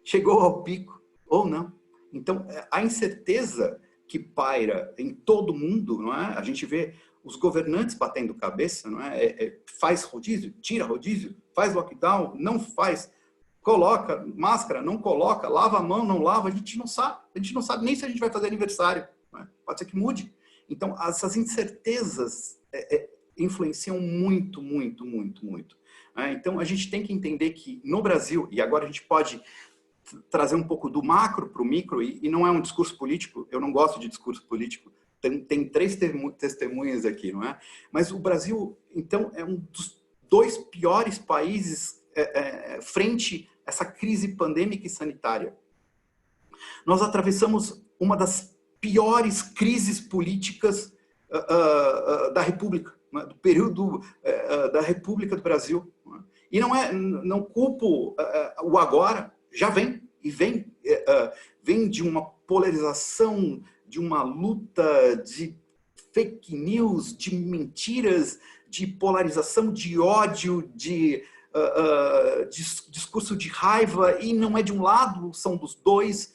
chegou ao pico ou não. Então, a incerteza que paira em todo mundo, não é? A gente vê os governantes batendo cabeça, não é? Faz rodízio, tira rodízio, faz lockdown, não faz, coloca máscara, não coloca, lava a mão, não lava, a gente não sabe. A gente não sabe nem se a gente vai fazer aniversário. Não é? Pode ser que mude. Então, essas incertezas influenciam muito, muito, muito, muito. Então, a gente tem que entender que no Brasil, e agora a gente pode trazer um pouco do macro para o micro, e não é um discurso político, eu não gosto de discurso político, tem 3 testemunhas aqui, não é? Mas o Brasil, então, é um dos 2 piores países frente a essa crise pandêmica e sanitária. Nós atravessamos uma das piores crises políticas da República, do período da República do Brasil. E não culpo o agora, já vem de uma polarização, de uma luta de fake news, de mentiras, de polarização, de ódio, de discurso de raiva, e não é de um lado, são dos dois.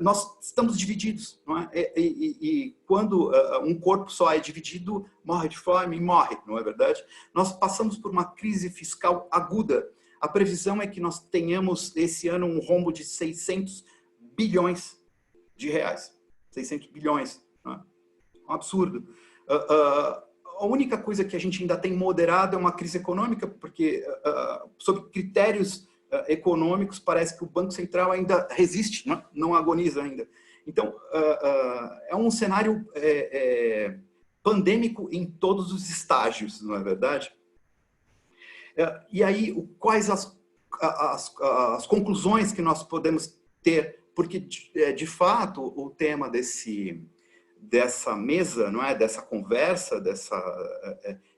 Nós estamos divididos, não é? E quando um corpo só é dividido, morre de fome e morre, não é verdade? Nós passamos por uma crise fiscal aguda. A previsão é que nós tenhamos esse ano um rombo de 600 bilhões de reais. 600 bilhões. Não é? Um absurdo. A única coisa que a gente ainda tem moderado é uma crise econômica, porque sob critérios econômicos, parece que o Banco Central ainda resiste, não agoniza ainda. Então, é um cenário pandêmico em todos os estágios, não é verdade? E aí, quais as conclusões que nós podemos ter? Porque, de fato, o tema dessa mesa, não é? Dessa conversa,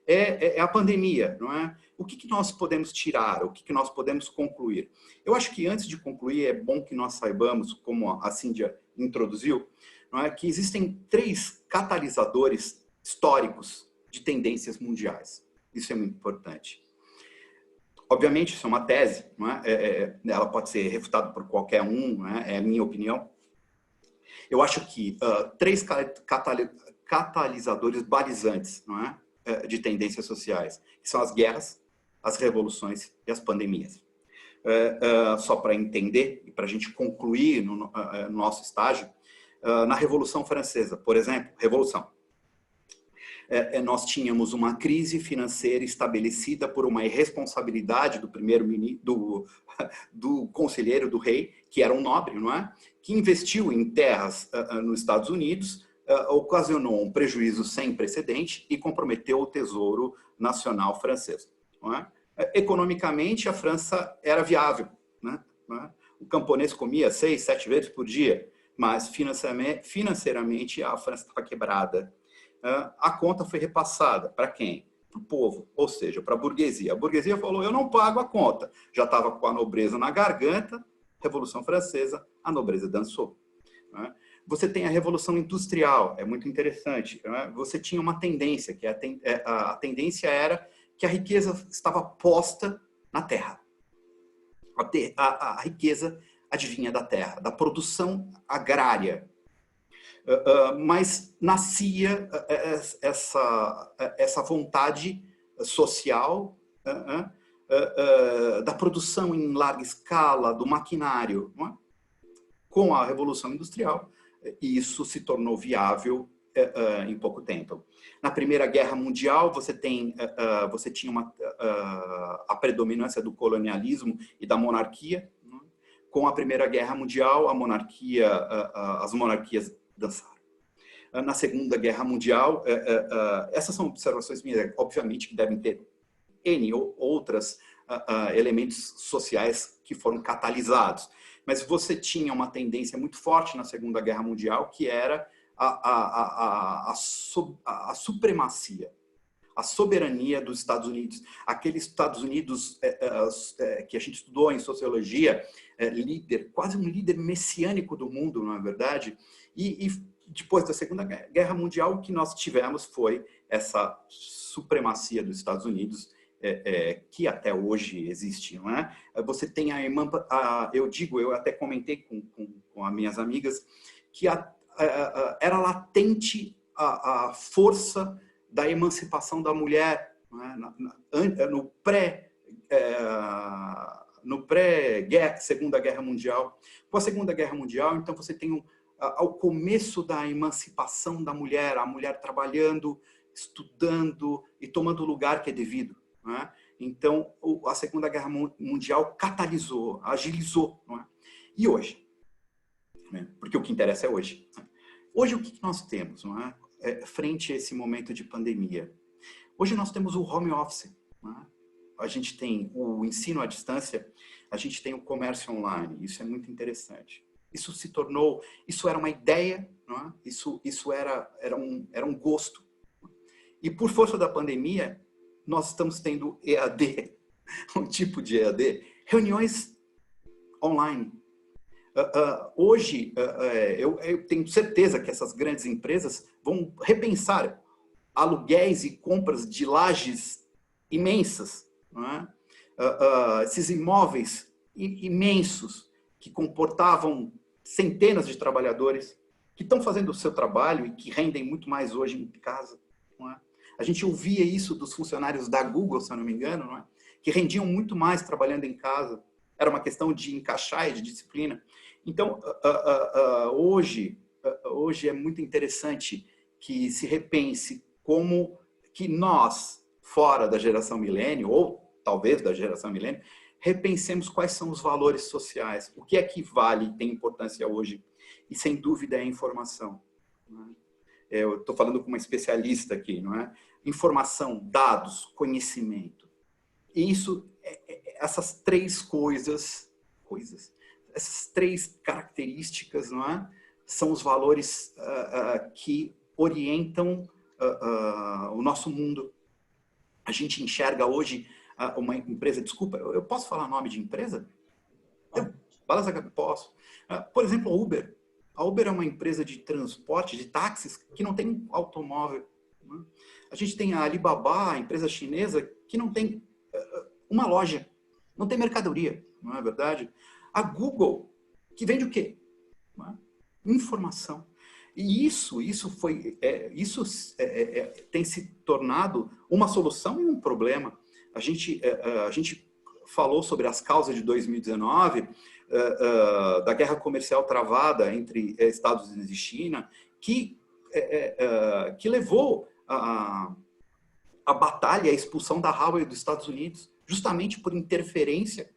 é a pandemia, não é? O que nós podemos tirar? O que nós podemos concluir? Eu acho que antes de concluir é bom que nós saibamos, como a Cíndia introduziu, não é? Que existem 3 catalisadores históricos de tendências mundiais. Isso é muito importante. Obviamente, isso é uma tese, não é? Ela pode ser refutada por qualquer um, não é? É a minha opinião. Eu acho que 3 catalisadores balizantes, não é? De tendências sociais, que são as guerras, as revoluções e as pandemias. Só para entender e para a gente concluir no nosso estágio, na Revolução Francesa, por exemplo, nós tínhamos uma crise financeira estabelecida por uma irresponsabilidade do primeiro-ministro, do conselheiro do rei, que era um nobre, não é? Que investiu em terras nos Estados Unidos, ocasionou um prejuízo sem precedente e comprometeu o Tesouro Nacional francês. Não é? Economicamente, a França era viável, né? O camponês comia 6, 7 vezes por dia, mas financeiramente a França estava quebrada. A conta foi repassada para quem? Para o povo, ou seja, para a burguesia. A burguesia falou, eu não pago a conta. Já estava com a nobreza na garganta, Revolução Francesa, a nobreza dançou. Né? Você tem a Revolução Industrial, é muito interessante. Né? Você tinha uma tendência, que a tendência era que a riqueza estava posta na terra. A riqueza advinha da terra, da produção agrária. Mas nascia essa vontade social da produção em larga escala, do maquinário. Não é? Com a Revolução Industrial, isso se tornou viável em pouco tempo. Na Primeira Guerra Mundial, você tinha a predominância do colonialismo e da monarquia. Não é? Com a Primeira Guerra Mundial, as monarquias dançaram. Na Segunda Guerra Mundial, essas são observações minhas, obviamente que devem ter N ou outros elementos sociais que foram catalisados. Mas você tinha uma tendência muito forte na Segunda Guerra Mundial, que era a supremacia, a soberania dos Estados Unidos. Aqueles Estados Unidos que a gente estudou em sociologia, quase um líder messiânico do mundo, não é verdade? E depois da Segunda Guerra Mundial, o que nós tivemos foi essa supremacia dos Estados Unidos, que até hoje existe, não é? Você tem eu até comentei com as minhas amigas, que era latente a força da emancipação da mulher, não é? no pré-Segunda Guerra Mundial. Com a Segunda Guerra Mundial, então você tem ao começo da emancipação da mulher, a mulher trabalhando, estudando e tomando o lugar que é devido, né? Então, a Segunda Guerra Mundial catalisou, agilizou, não é? E hoje? Né? Porque o que interessa é hoje. Hoje, o que nós temos, não é? Frente a esse momento de pandemia? Hoje nós temos o home office, não é? A gente tem o ensino à distância, a gente tem o comércio online. Isso é muito interessante. Isso se tornou, isso era uma ideia, não é? Isso era um gosto. E por força da pandemia, nós estamos tendo EAD, um tipo de EAD, reuniões online. Hoje, eu tenho certeza que essas grandes empresas vão repensar aluguéis e compras de lajes imensas, não é? Esses imóveis imensos que comportavam centenas de trabalhadores que estão fazendo o seu trabalho e que rendem muito mais hoje em casa, não é? A gente ouvia isso dos funcionários da Google, se eu não me engano, não é? Que rendiam muito mais trabalhando em casa. Era uma questão de encaixar e de disciplina. Então, hoje é muito interessante que se repense como que nós, fora da geração milênio, ou talvez da geração milênio, repensemos quais são os valores sociais, o que é que vale e tem importância hoje. E, sem dúvida, é a informação. Não é? Eu estou falando com uma especialista aqui, não é? Informação, dados, conhecimento. E isso, essas três coisas, essas três características, não é? São os valores que orientam o nosso mundo. A gente enxerga hoje uma empresa, desculpa, eu posso falar nome de empresa? Posso. Por exemplo, a Uber. A Uber é uma empresa de transporte, de táxis, que não tem automóvel. Né? A gente tem a Alibaba, a empresa chinesa, que não tem uma loja, não tem mercadoria, não é verdade? A Google, que vende o quê? Informação. E isso tem se tornado uma solução e um problema. A gente falou sobre as causas de 2019, da guerra comercial travada entre Estados Unidos e China, que levou a batalha, a expulsão da Huawei dos Estados Unidos, justamente por interferência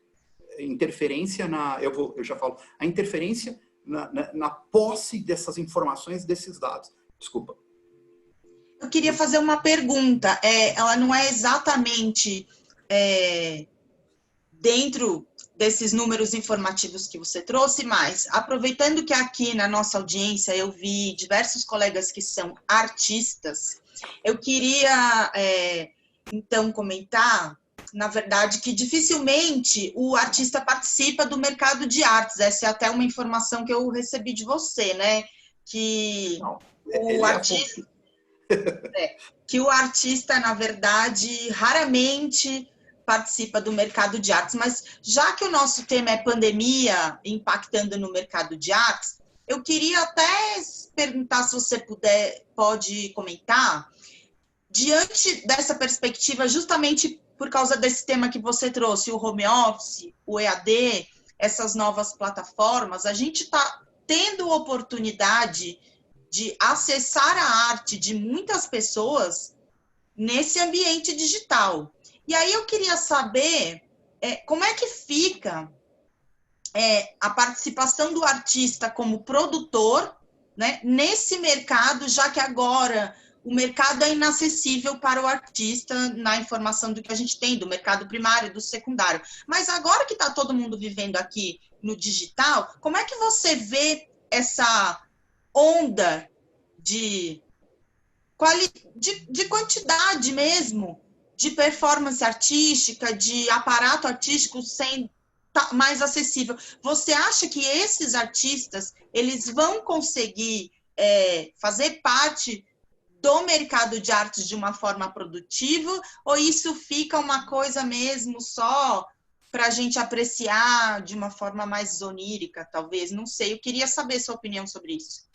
na posse dessas informações, desses dados. Desculpa. Eu queria fazer uma pergunta. Ela não é exatamente dentro desses números informativos que você trouxe, mas aproveitando que aqui na nossa audiência eu vi diversos colegas que são artistas, eu queria, então, comentar, na verdade, que dificilmente o artista participa do mercado de artes. Essa é até uma informação que eu recebi de você, né? Que o artista, na verdade, raramente participa do mercado de artes. Mas já que o nosso tema é pandemia impactando no mercado de artes, eu queria até perguntar, se você pode comentar, diante dessa perspectiva, justamente por causa desse tema que você trouxe, o home office, o EAD, essas novas plataformas, a gente está tendo oportunidade de acessar a arte de muitas pessoas nesse ambiente digital. E aí eu queria saber como é que fica a participação do artista como produtor, né, nesse mercado, já que agora o mercado é inacessível para o artista na informação do que a gente tem, do mercado primário, do secundário. Mas agora que está todo mundo vivendo aqui no digital, como é que você vê essa onda de quantidade mesmo, de performance artística, de aparato artístico sem mais acessível? Você acha que esses artistas, eles vão conseguir fazer parte do mercado de artes de uma forma produtiva, ou isso fica uma coisa mesmo só para a gente apreciar de uma forma mais onírica, talvez? Não sei, eu queria saber sua opinião sobre isso.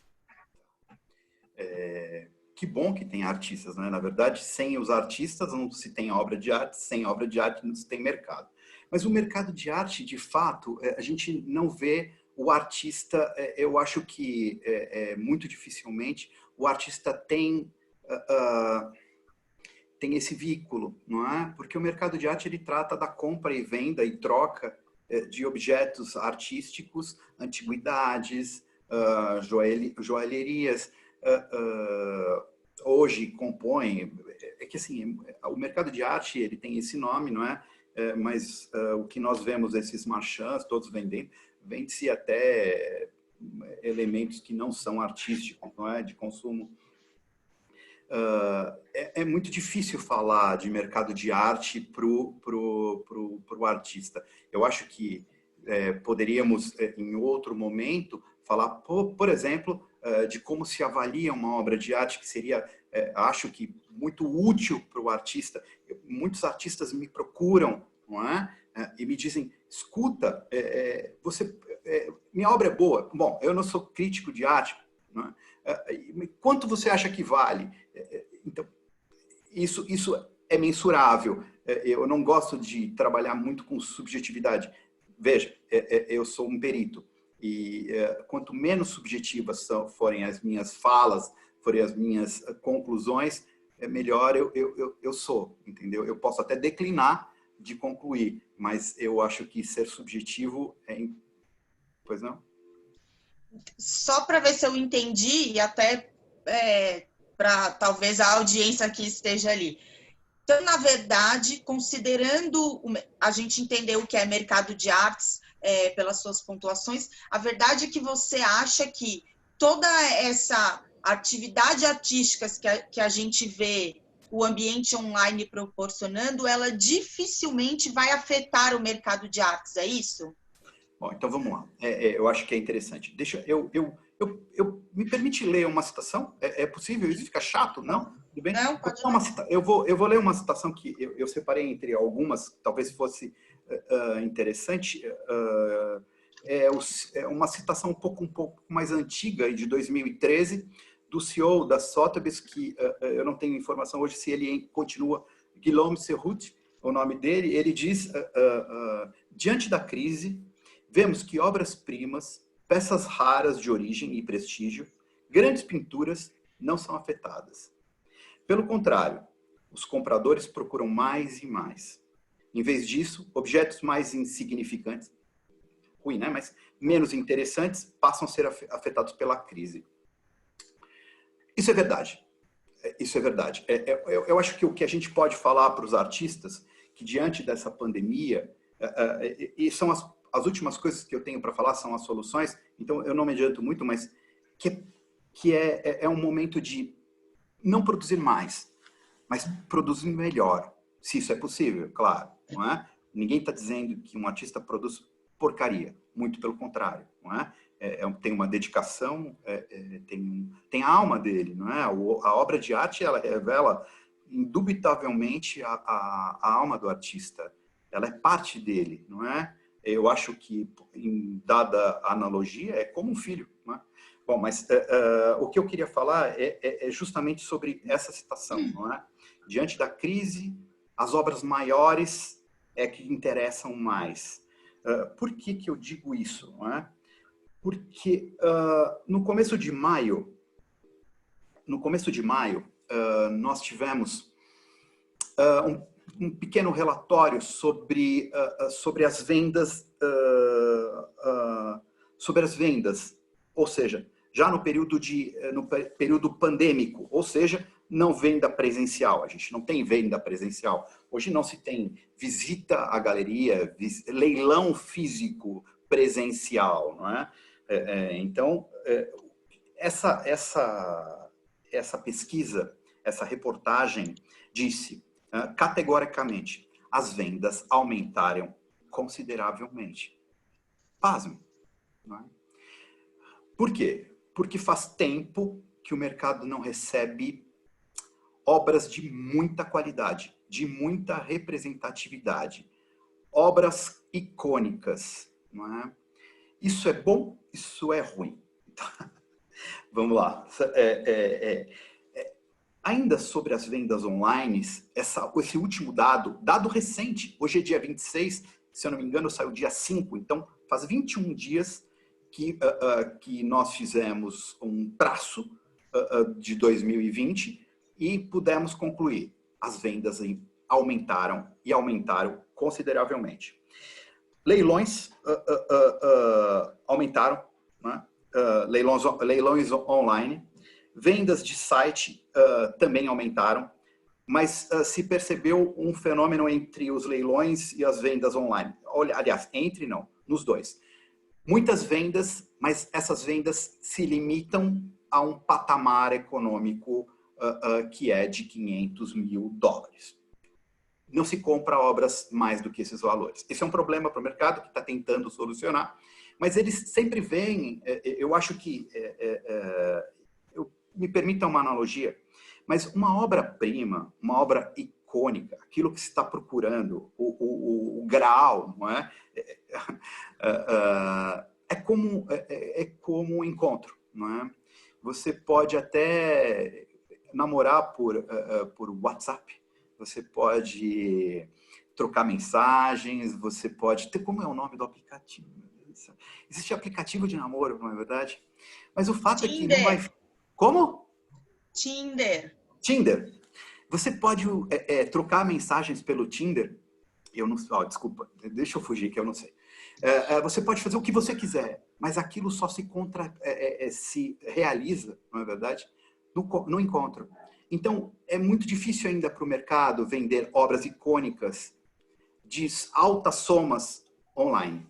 Que bom que tem artistas, né? Na verdade, sem os artistas não se tem obra de arte, sem obra de arte não se tem mercado. Mas o mercado de arte, de fato, a gente não vê o artista, eu acho que muito dificilmente o artista tem tem esse vínculo, não é? Porque o mercado de arte ele trata da compra e venda e troca de objetos artísticos, antiguidades, joalherias, hoje compõe, é que assim, o mercado de arte ele tem esse nome, não é? Mas o que nós vemos, esses marchands, todos vendendo, vende-se até elementos que não são artísticos, não é? De consumo. É muito difícil falar de mercado de arte pro artista. Eu acho que poderíamos, em outro momento, falar, por exemplo, de como se avalia uma obra de arte, que seria, acho que, muito útil para o artista. Muitos artistas me procuram, não é? E me dizem, escuta, minha obra é boa. Bom, eu não sou crítico de arte, não é? Quanto você acha que vale? Então, isso é mensurável. Eu não gosto de trabalhar muito com subjetividade. Veja, eu sou um perito. E quanto menos subjetivas forem as minhas falas, forem as minhas conclusões, melhor eu sou, entendeu? Eu posso até declinar de concluir, mas eu acho que ser subjetivo é... Pois não? Só para ver se eu entendi, e até para talvez a audiência que esteja ali. Então, na verdade, considerando, a gente entendeu o que é mercado de artes pelas suas pontuações, a verdade é que você acha que toda essa atividade artística que a gente vê o ambiente online proporcionando, ela dificilmente vai afetar o mercado de artes, é isso? Bom, então vamos lá. Eu acho que é interessante. Deixa me permite ler uma citação? É possível? Isso fica chato? Não? Tudo bem? Não, pode eu vou ler uma citação que eu separei entre algumas, talvez fosse interessante. É uma citação um pouco mais antiga, de 2013, do CEO da Sotheby's, que eu não tenho informação hoje se ele continua, Guillaume Serrout, o nome dele. Ele diz, diante da crise, vemos que obras-primas, peças raras de origem e prestígio, grandes pinturas não são afetadas. Pelo contrário, os compradores procuram mais e mais. Em vez disso, objetos mais insignificantes, ruim, né? Mas menos interessantes, passam a ser afetados pela crise. Isso é verdade. Isso é verdade. Eu acho que o que a gente pode falar para os artistas, que diante dessa pandemia, e são as últimas coisas que eu tenho para falar são as soluções, então eu não me adianto muito, mas que é um momento de não produzir mais, mas produzir melhor, se isso é possível, claro, não é? Ninguém está dizendo que um artista produz porcaria, muito pelo contrário, não é? Tem uma dedicação, tem a alma dele, não é? A obra de arte, ela revela indubitavelmente a alma do artista, ela é parte dele, não é? Eu acho que, em dada analogia, é como um filho, não é? Bom, mas o que eu queria falar é justamente sobre essa citação, não é? Diante da crise, as obras maiores é que interessam mais. Por que eu digo isso, não é? Porque no começo de maio, nós tivemos um pequeno relatório sobre as vendas, ou seja, já no período pandêmico, ou seja, não venda presencial. A gente não tem venda presencial. Hoje não se tem visita à galeria, leilão físico presencial, não é? Então, essa pesquisa, essa reportagem disse categoricamente, as vendas aumentaram consideravelmente. Pasme. Não é? Por quê? Porque faz tempo que o mercado não recebe obras de muita qualidade, de muita representatividade, obras icônicas, não é? Isso é bom, isso é ruim. Vamos lá. Ainda sobre as vendas online, esse último dado recente, hoje é dia 26, se eu não me engano, saiu dia 5, então faz 21 dias que nós fizemos um traço de 2020 e pudemos concluir. as vendas aumentaram e aumentaram consideravelmente. Leilões aumentaram, né? Leilões online, vendas de site também aumentaram, mas se percebeu um fenômeno entre os leilões e as vendas online. Aliás, nos dois. Muitas vendas, mas essas vendas se limitam a um patamar econômico que é de $500 mil. Não se compra obras mais do que esses valores. Esse é um problema para o mercado que está tentando solucionar, mas eles sempre veem, eu acho que, me permita uma analogia, mas uma obra-prima, uma obra icônica, aquilo que se está procurando, o graal, não é? É como um encontro, não é? Você pode até namorar por WhatsApp, você pode trocar mensagens, você pode ter... Como é o nome do aplicativo? Existe aplicativo de namoro, não é verdade? Mas o fato Tinder. É que não vai... Como? Tinder. Você pode trocar mensagens pelo Tinder. Eu não... desculpa, deixa eu fugir que eu não sei. Você pode fazer o que você quiser, mas aquilo só se realiza, não é verdade? No encontro. Então, é muito difícil ainda para o mercado vender obras icônicas de altas somas online.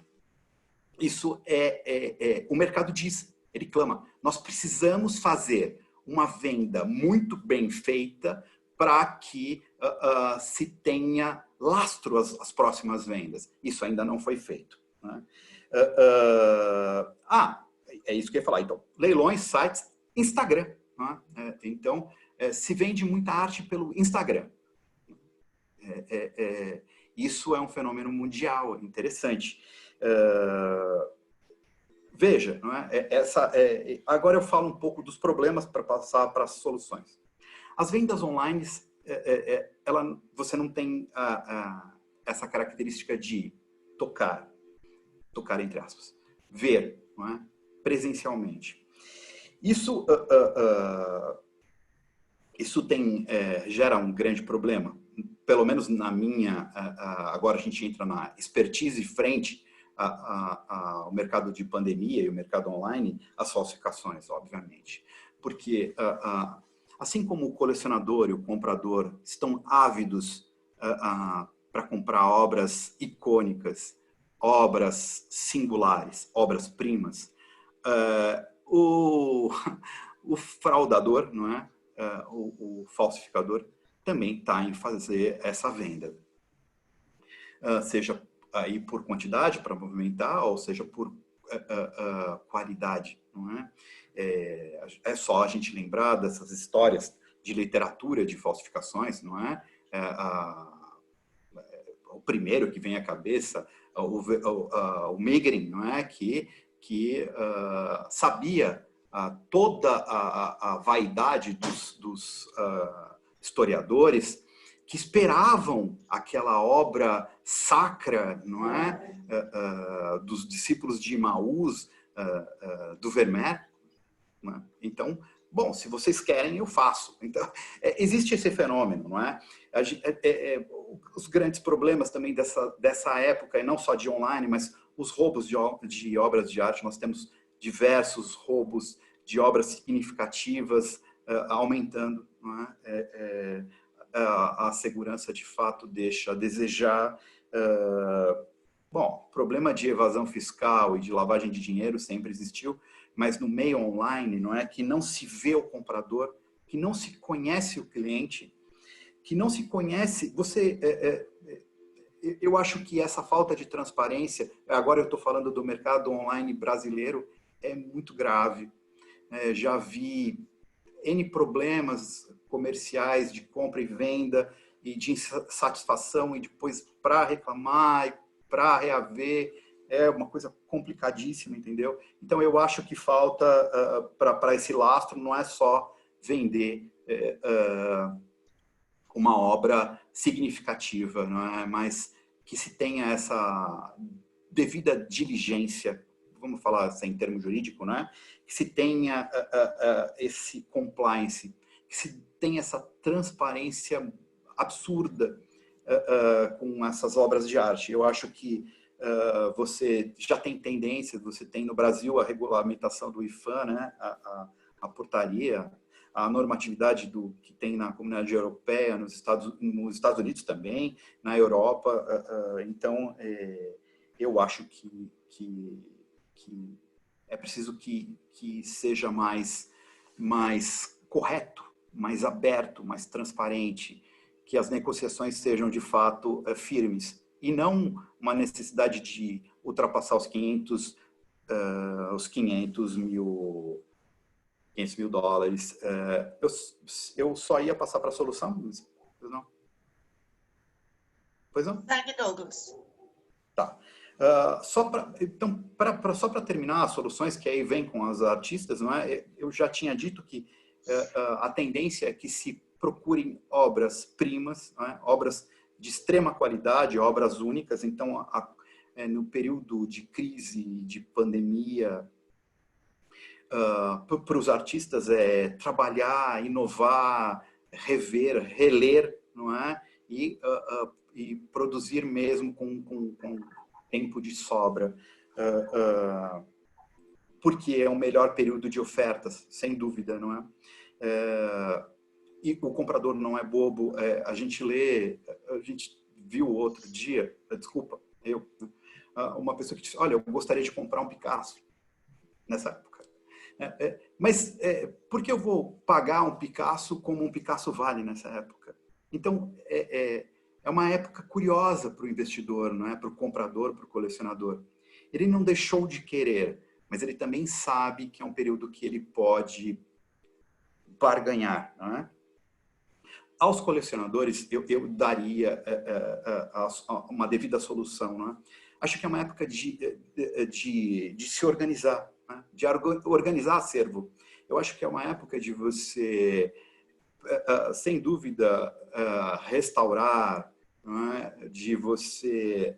Isso o mercado diz, ele clama, nós precisamos fazer uma venda muito bem feita para que se tenha lastro as próximas vendas. Isso ainda não foi feito, né? É isso que eu ia falar. Então, leilões, sites, Instagram, né? Então, se vende muita arte pelo Instagram. Isso é um fenômeno mundial, interessante. Veja, não é? Agora eu falo um pouco dos problemas para passar para as soluções. As vendas online, você não tem essa característica de tocar entre aspas, ver, não é? Presencialmente. Isso gera um grande problema, pelo menos na minha, agora a gente entra na expertise frente ao mercado de pandemia e o mercado online, as falsificações, obviamente. Porque, assim como o colecionador e o comprador estão ávidos para comprar obras icônicas, obras singulares, obras-primas, o fraudador, não é? O falsificador também está em fazer essa venda. Seja aí por quantidade para movimentar, ou seja por qualidade, não é? É só a gente lembrar dessas histórias de literatura de falsificações, não é? O primeiro que vem à cabeça, o Megrin, não é? Que sabia toda a vaidade dos historiadores que esperavam aquela obra sacra, não é? Dos discípulos de Emaús, do Vermeer. Não é? Então, bom, se vocês querem, eu faço. Então, existe esse fenômeno, não é? Os grandes problemas também dessa época, e não só de online, mas os roubos de obras de arte. Nós temos diversos roubos de obras significativas aumentando, não é? A segurança, de fato, deixa a desejar. Bom, problema de evasão fiscal e de lavagem de dinheiro sempre existiu, mas no meio online, não é? Que não se vê o comprador, que não se conhece o cliente, que não se conhece... Eu acho que essa falta de transparência, agora eu estou falando do mercado online brasileiro, é muito grave. Já vi N problemas comerciais de compra e venda e de insatisfação e depois para reclamar e para reaver, é uma coisa complicadíssima, entendeu? Então eu acho que falta para esse lastro não é só vender uma obra significativa, não é? Mas que se tenha essa devida diligência, vamos falar assim, em termo jurídico, né? Que se tenha esse compliance, que se tenha essa transparência absurda com essas obras de arte. Eu acho que você já tem tendência, você tem no Brasil a regulamentação do IFAM, né? A portaria, a normatividade que tem na comunidade europeia, nos Estados Unidos também, na Europa. Então, eu acho que é preciso que seja mais correto, mais aberto, mais transparente, que as negociações sejam de fato firmes e não uma necessidade de ultrapassar os 500 mil dólares. Eu só ia passar para a solução, pois não? Pois não? Segue, Douglas. Tá. Só para terminar as soluções que aí vem com as artistas, não é? Eu já tinha dito que a tendência é que se procurem obras-primas, é? Obras de extrema qualidade, obras únicas. Então, no período de crise, de pandemia, para os artistas é trabalhar, inovar, rever, reler, não é? E produzir mesmo com tempo de sobra, porque é o melhor período de ofertas, sem dúvida, não é? E o comprador não é bobo. A gente viu outro dia, desculpa, uma pessoa que disse, olha, eu gostaria de comprar um Picasso nessa época. Mas por que eu vou pagar um Picasso como um Picasso vale nessa época? Então, é uma época curiosa para o investidor, não é? Para o comprador, para o colecionador. Ele não deixou de querer, mas ele também sabe que é um período que ele pode barganhar, não é? Aos colecionadores, eu daria uma devida solução, não é? Acho que é uma época de se organizar, né? De organizar acervo. Eu acho que é uma época de você, sem dúvida, restaurar, não é? De você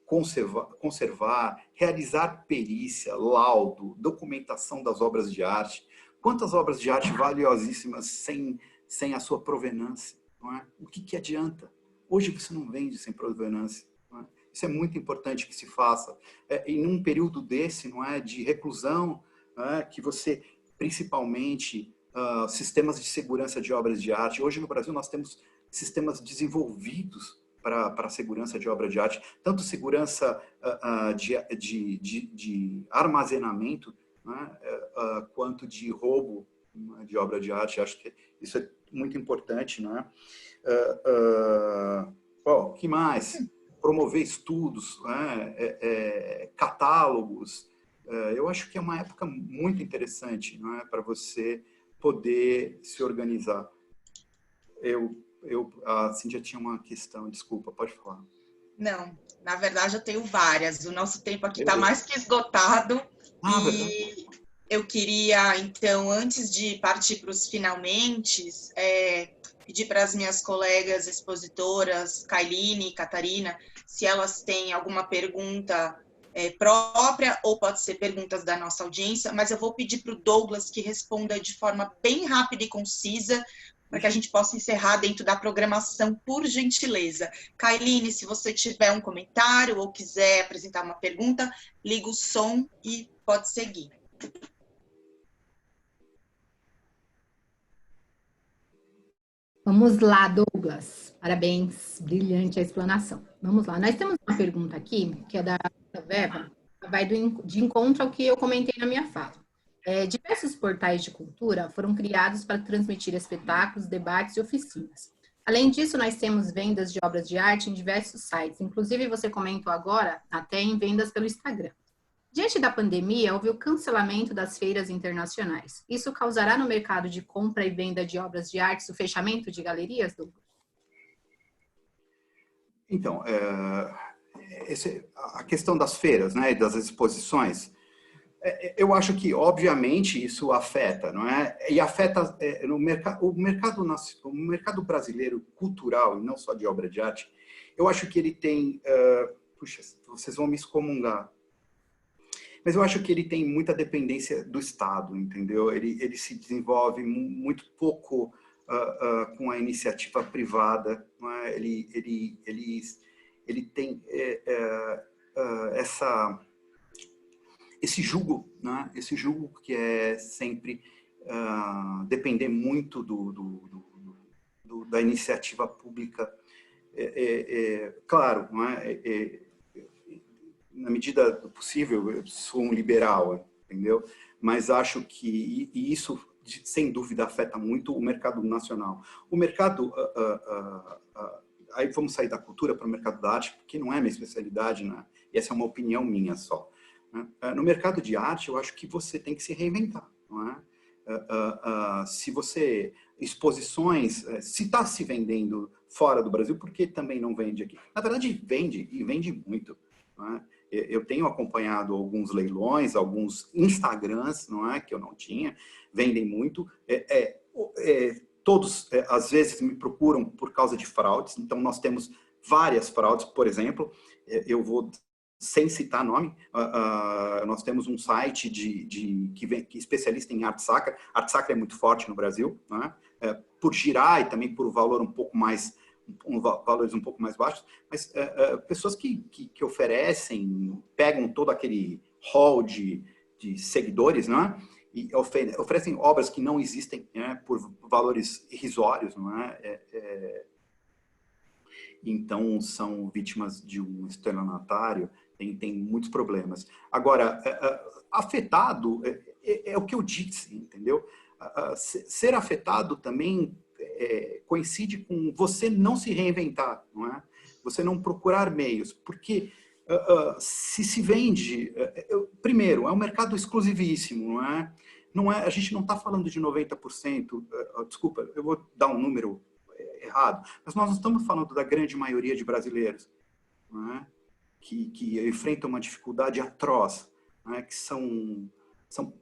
conservar, realizar perícia, laudo, documentação das obras de arte. Quantas obras de arte valiosíssimas sem a sua provenância, não é? O que adianta? Hoje você não vende sem provenância. Não é? Isso é muito importante que se faça. Em um período desse, não é, de reclusão, não é, que você, principalmente, sistemas de segurança de obras de arte. Hoje no Brasil nós temos sistemas desenvolvidos para a segurança de obra de arte, tanto segurança de armazenamento, né, quanto de roubo de obra de arte. Acho que isso é muito importante, né? O que mais? Promover estudos, né? Catálogos. Eu acho que é uma época muito interessante, não é, para você poder se organizar. A Cíntia tinha uma questão, desculpa, pode falar. Não, na verdade eu tenho várias. O nosso tempo aqui está mais que esgotado. E eu queria, então, antes de partir para os finalmente, pedir para as minhas colegas expositoras, Kailine e Catarina, se elas têm alguma pergunta própria ou pode ser perguntas da nossa audiência, mas eu vou pedir para o Douglas que responda de forma bem rápida e concisa, para que a gente possa encerrar dentro da programação, por gentileza. Kailine, se você tiver um comentário ou quiser apresentar uma pergunta, liga o som e pode seguir. Vamos lá, Douglas. Parabéns, brilhante a explanação. Vamos lá. Nós temos uma pergunta aqui, que é da Veva, vai de encontro ao que eu comentei na minha fala. Diversos portais de cultura foram criados para transmitir espetáculos, debates e oficinas. Além disso, nós temos vendas de obras de arte em diversos sites. Inclusive, você comentou agora até em vendas pelo Instagram. Diante da pandemia, houve o cancelamento das feiras internacionais. Isso causará no mercado de compra e venda de obras de arte o fechamento de galerias, Douglas? Então, a questão das feiras, né, e das exposições, eu acho que, obviamente, isso afeta, não é? E afeta o mercado brasileiro cultural, e não só de obra de arte. Eu acho que ele tem... puxa, vocês vão me excomungar. Mas eu acho que ele tem muita dependência do Estado, entendeu? Ele se desenvolve muito pouco com a iniciativa privada, não é? Ele tem esse jugo, né? Esse jugo que é sempre depender muito da iniciativa pública. Claro, não é? Na medida do possível, eu sou um liberal, entendeu? Mas acho que isso, sem dúvida, afeta muito o mercado nacional. O mercado, aí vamos sair da cultura para o mercado da arte, porque não é minha especialidade, né? E essa é uma opinião minha só. No mercado de arte, eu acho que você tem que se reinventar, não é? Se você... Exposições, se está se vendendo fora do Brasil, por que também não vende aqui? Na verdade, vende, e vende muito, não é? Eu tenho acompanhado alguns leilões, alguns Instagrams, não é, que eu não tinha, vendem muito. Todos, às vezes, me procuram por causa de fraudes. Então, nós temos várias fraudes. Por exemplo, eu vou, sem citar nome, nós temos um site que é especialista em arte sacra. Arte sacra é muito forte no Brasil, não é? Por girar e também por valor um pouco mais... valores um pouco mais baixos, mas pessoas que oferecem, pegam todo aquele hall de seguidores, não é? E oferecem obras que não existem, né? Por valores irrisórios, não é? Então, são vítimas de um estelionatário, tem muitos problemas. Agora, afetado é o que eu disse, entendeu? Ser afetado também coincide com você não se reinventar, não é? Você não procurar meios, porque se vende... primeiro, é um mercado exclusivíssimo, não é? A gente não está falando de 90%, desculpa, eu vou dar um número errado, mas nós não estamos falando da grande maioria de brasileiros, não é? Que enfrentam uma dificuldade atroz, não é? Que são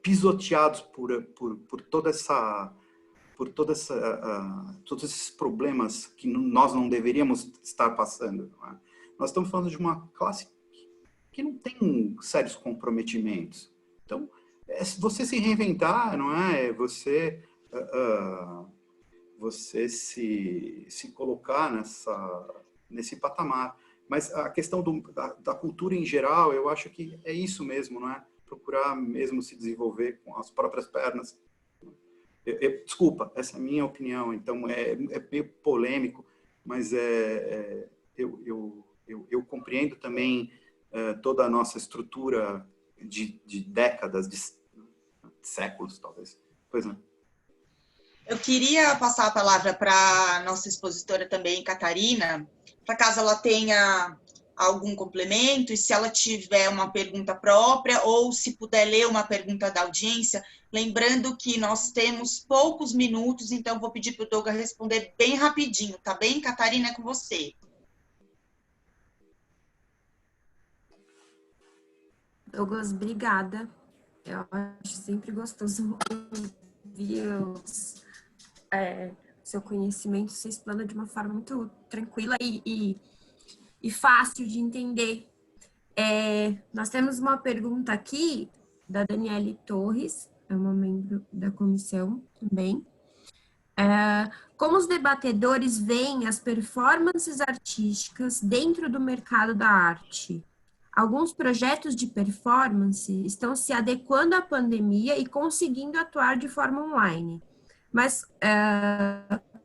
pisoteados por toda essa... todos esses problemas que nós não deveríamos estar passando. Não é? Nós estamos falando de uma classe que não tem sérios comprometimentos. Então, você se reinventar, não é? Você se colocar nesse patamar. Mas a questão da cultura em geral, eu acho que é isso mesmo, não é? Procurar mesmo se desenvolver com as próprias pernas. Desculpa, essa é a minha opinião, então é meio polêmico, mas eu compreendo também toda a nossa estrutura de décadas, de séculos, talvez. Pois não. Eu queria passar a palavra para a nossa expositora também, Catarina, para caso ela tenha algum complemento, e se ela tiver uma pergunta própria, ou se puder ler uma pergunta da audiência, lembrando que nós temos poucos minutos, então vou pedir para o Douglas responder bem rapidinho, tá bem? Catarina, é com você. Douglas, obrigada. Eu acho sempre gostoso ouvir seu conhecimento, você explana de uma forma muito tranquila e fácil de entender. Nós temos uma pergunta aqui da Daniele Torres, é uma membro da comissão também. Como os debatedores veem as performances artísticas dentro do mercado da arte? Alguns projetos de performance estão se adequando à pandemia e conseguindo atuar de forma online. Mas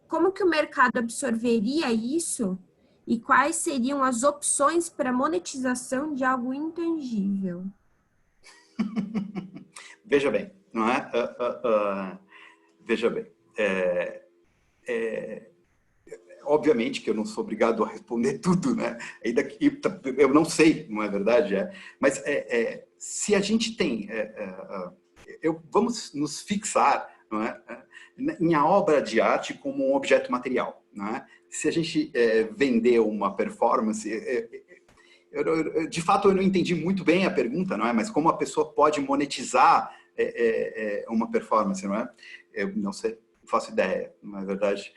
como que o mercado absorveria isso e quais seriam as opções para monetização de algo intangível? Veja bem, não é? Veja bem, obviamente que eu não sou obrigado a responder tudo, né? Eu não sei, não é verdade? Mas se a gente tem... vamos nos fixar, não é? Em a obra de arte como um objeto material, não é? Se a gente vender uma performance... de fato, eu não entendi muito bem a pergunta, não é? Mas como a pessoa pode monetizar uma performance, não é? Eu não sei, não faço ideia, não é verdade?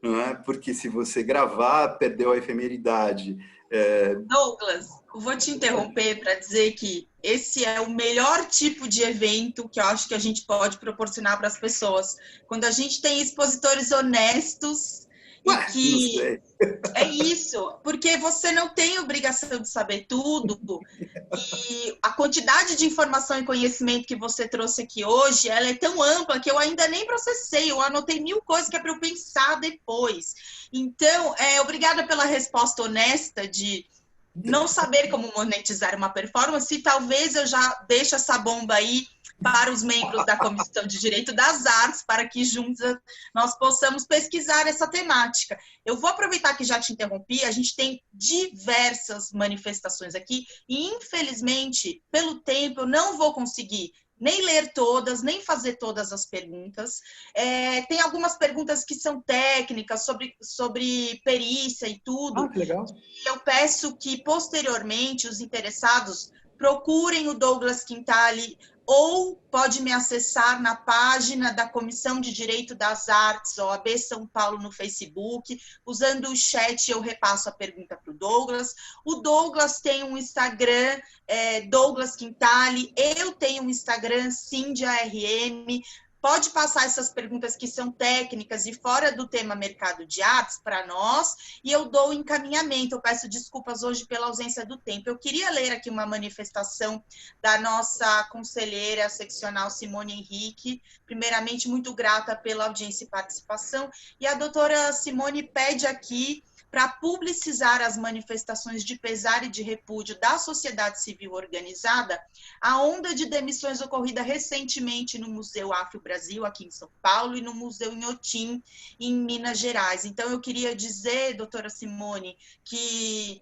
Não é? Porque se você gravar, perdeu a efemeridade. Douglas, eu vou te interromper para dizer que esse é o melhor tipo de evento que eu acho que a gente pode proporcionar para as pessoas. Quando a gente tem expositores honestos e que... É isso, porque você não tem obrigação de saber tudo, e a quantidade de informação e conhecimento que você trouxe aqui hoje, ela é tão ampla que eu ainda nem processei, eu anotei 1000 coisas que é para eu pensar depois. Então, obrigada pela resposta honesta de não saber como monetizar uma performance, e talvez eu já deixe essa bomba aí para os membros da Comissão de Direito das Artes, para que juntos nós possamos pesquisar essa temática. Eu vou aproveitar que já te interrompi, a gente tem diversas manifestações aqui, e infelizmente, pelo tempo, eu não vou conseguir nem ler todas, nem fazer todas as perguntas. Tem algumas perguntas que são técnicas, sobre perícia e tudo. Que legal. Eu peço que, posteriormente, os interessados procurem o Douglas Quintali, ou pode me acessar na página da Comissão de Direito das Artes, OAB São Paulo, no Facebook. Usando o chat, eu repasso a pergunta para o Douglas. O Douglas tem um Instagram, Douglas Quintali. Eu tenho um Instagram, CindyRM. Pode passar essas perguntas que são técnicas e fora do tema mercado de artes para nós, e eu dou o encaminhamento. Eu peço desculpas hoje pela ausência do tempo. Eu queria ler aqui uma manifestação da nossa conselheira seccional Simone Henrique. Primeiramente, muito grata pela audiência e participação. E a doutora Simone pede aqui para publicizar as manifestações de pesar e de repúdio da sociedade civil organizada, a onda de demissões ocorrida recentemente no Museu Afro-Brasil, aqui em São Paulo, e no Museu Inhotim, em Minas Gerais. Então, eu queria dizer, doutora Simone, que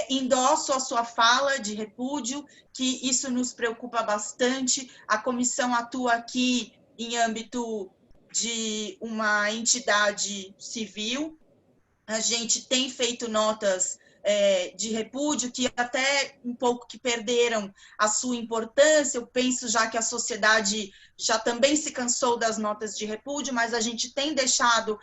endosso a sua fala de repúdio, que isso nos preocupa bastante. A comissão atua aqui em âmbito de uma entidade civil. A gente tem feito notas de repúdio que até um pouco que perderam a sua importância. Eu penso já que a sociedade já também se cansou das notas de repúdio, mas a gente tem deixado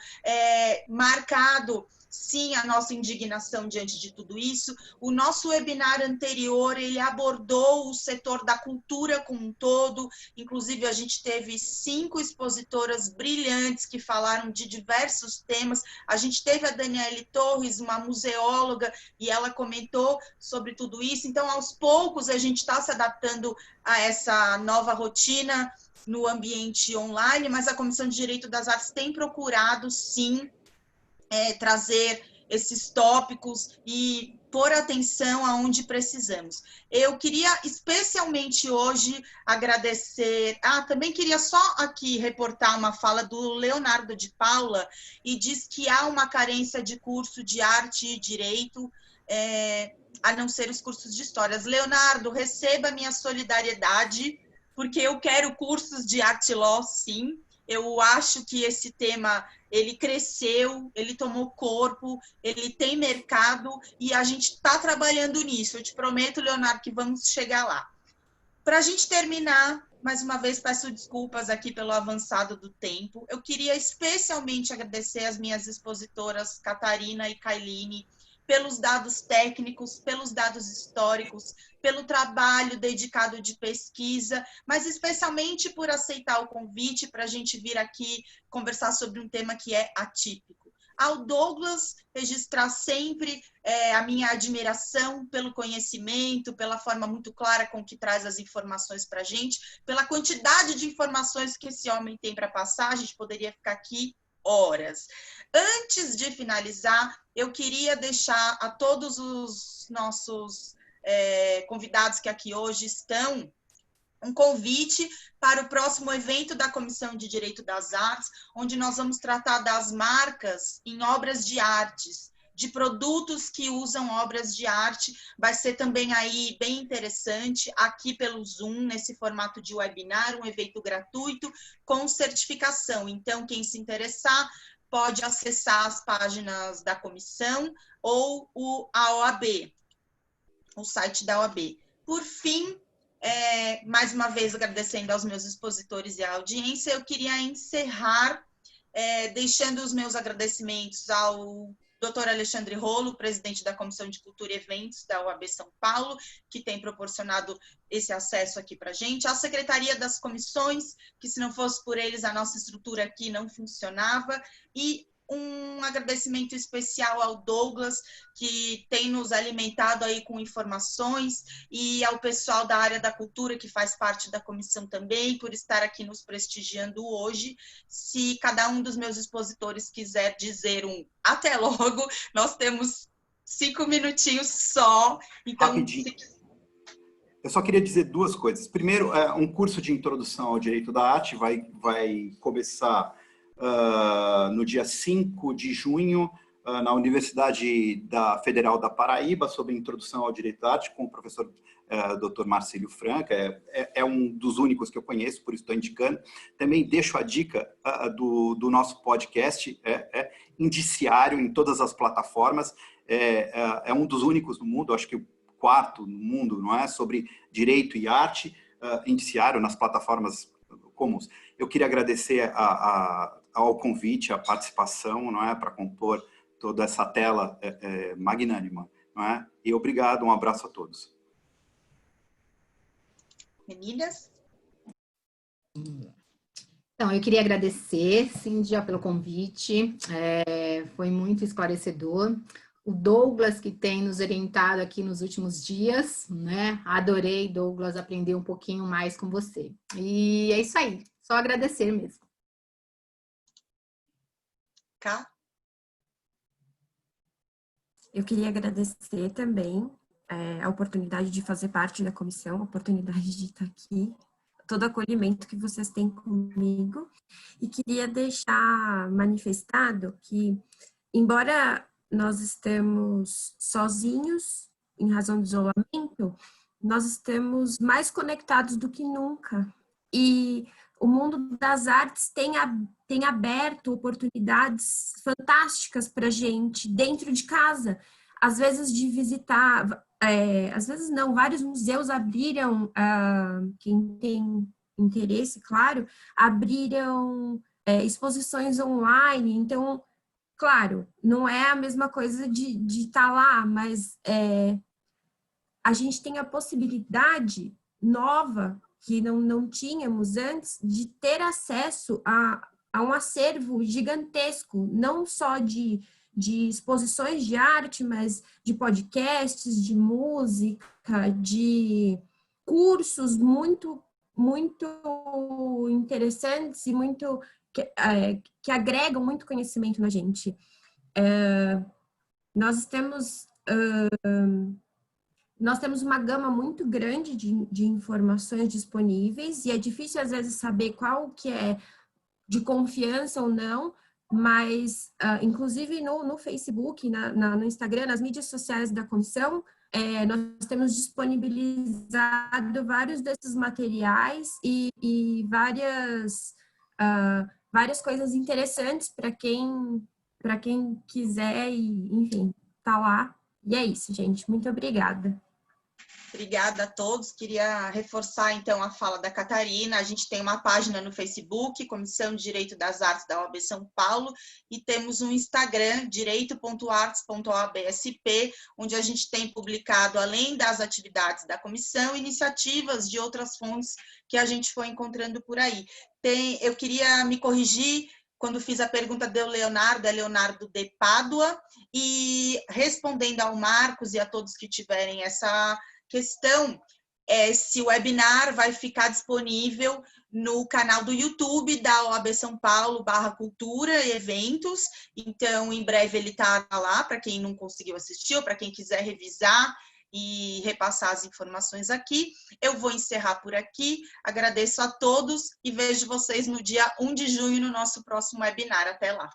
marcado, sim, a nossa indignação diante de tudo isso. O nosso webinar anterior, ele abordou o setor da cultura como um todo. Inclusive, a gente teve 5 expositoras brilhantes que falaram de diversos temas. A gente teve a Daniele Torres, uma museóloga, e ela comentou sobre tudo isso. Então, aos poucos, a gente está se adaptando a essa nova rotina no ambiente online, mas a Comissão de Direito das Artes tem procurado, sim, trazer esses tópicos e pôr atenção aonde precisamos. Eu queria especialmente hoje agradecer... também queria só aqui reportar uma fala do Leonardo de Paula, e diz que há uma carência de curso de arte e direito, a não ser os cursos de histórias. Leonardo, receba a minha solidariedade, porque eu quero cursos de arte law, sim. Eu acho que esse tema, ele cresceu, ele tomou corpo, ele tem mercado, e a gente está trabalhando nisso. Eu te prometo, Leonardo, que vamos chegar lá. Para a gente terminar, mais uma vez peço desculpas aqui pelo avançado do tempo. Eu queria especialmente agradecer as minhas expositoras, Catarina e Kailine, pelos dados técnicos, pelos dados históricos, pelo trabalho dedicado de pesquisa, mas especialmente por aceitar o convite para a gente vir aqui conversar sobre um tema que é atípico. Ao Douglas, registrar sempre a minha admiração pelo conhecimento, pela forma muito clara com que traz as informações para a gente, pela quantidade de informações que esse homem tem para passar. A gente poderia ficar aqui horas. Antes de finalizar, eu queria deixar a todos os nossos convidados que aqui hoje estão um convite para o próximo evento da Comissão de Direito das Artes, onde nós vamos tratar das marcas em obras de artes, de produtos que usam obras de arte. Vai ser também aí bem interessante, aqui pelo Zoom, nesse formato de webinar, um evento gratuito com certificação. Então, quem se interessar pode acessar as páginas da comissão ou a OAB, o site da OAB. Por fim, mais uma vez agradecendo aos meus expositores e à audiência, eu queria encerrar deixando os meus agradecimentos ao Dr. Alexandre Rolo, presidente da Comissão de Cultura e Eventos da OAB São Paulo, que tem proporcionado esse acesso aqui para a gente, a Secretaria das Comissões, que se não fosse por eles, a nossa estrutura aqui não funcionava, e um agradecimento especial ao Douglas, que tem nos alimentado aí com informações, e ao pessoal da área da cultura, que faz parte da comissão também, por estar aqui nos prestigiando hoje. Se cada um dos meus expositores quiser dizer um até logo, nós temos 5 minutinhos só. Então, rapidinho. Eu só queria dizer duas coisas. Primeiro, um curso de introdução ao direito da arte vai começar no dia 5 de junho, na Universidade Federal da Paraíba, sobre introdução ao direito da arte, com o professor Dr. Marcílio Franca. É um dos únicos que eu conheço, por isso estou indicando. Também deixo a dica do nosso podcast, indiciário em todas as plataformas. É um dos únicos no mundo, acho que o quarto no mundo, não é? Sobre direito e arte, indiciário nas plataformas comuns. Eu queria agradecer ao convite, a participação, não é, para compor toda essa tela magnânima, não é? E obrigado, um abraço a todos. Meninas? Então, eu queria agradecer, Cíndia, pelo convite, foi muito esclarecedor. O Douglas, que tem nos orientado aqui nos últimos dias, né? Adorei, Douglas, aprender um pouquinho mais com você. E é isso aí, só agradecer mesmo. Cá? Eu queria agradecer também a oportunidade de fazer parte da comissão, a oportunidade de estar aqui, todo o acolhimento que vocês têm comigo, e queria deixar manifestado que, embora nós estamos sozinhos em razão do isolamento, nós estamos mais conectados do que nunca. E o mundo das artes tem aberto oportunidades fantásticas para a gente dentro de casa. Às vezes de visitar, às vezes não, vários museus abriram, quem tem interesse, claro, abriram exposições online. Então, claro, não é a mesma coisa de estar lá, mas a gente tem a possibilidade nova que não tínhamos antes, de ter acesso a um acervo gigantesco, não só de exposições de arte, mas de podcasts, de música, de cursos muito, muito interessantes e muito que agregam muito conhecimento na gente. Nós temos uma gama muito grande de informações disponíveis, e é difícil, às vezes, saber qual que é de confiança ou não, mas, inclusive, no Facebook, no Instagram, nas mídias sociais da comissão, nós temos disponibilizado vários desses materiais e várias coisas interessantes para quem quiser, e, enfim, tá lá. E é isso, gente. Muito obrigada. Obrigada a todos. Queria reforçar, então, a fala da Catarina. A gente tem uma página no Facebook, Comissão de Direito das Artes da OAB São Paulo, e temos um Instagram, direito.artes.oabsp, onde a gente tem publicado, além das atividades da comissão, iniciativas de outras fontes que a gente foi encontrando por aí. Eu queria me corrigir quando fiz a pergunta do Leonardo, é Leonardo de Pádua, e respondendo ao Marcos e a todos que tiverem essa questão, se o webinar vai ficar disponível no canal do YouTube da OAB São Paulo, /cultura e eventos. Então, em breve ele está lá, para quem não conseguiu assistir, ou para quem quiser revisar e repassar as informações aqui. Eu vou encerrar por aqui, agradeço a todos e vejo vocês no dia 1 de junho no nosso próximo webinar. Até lá!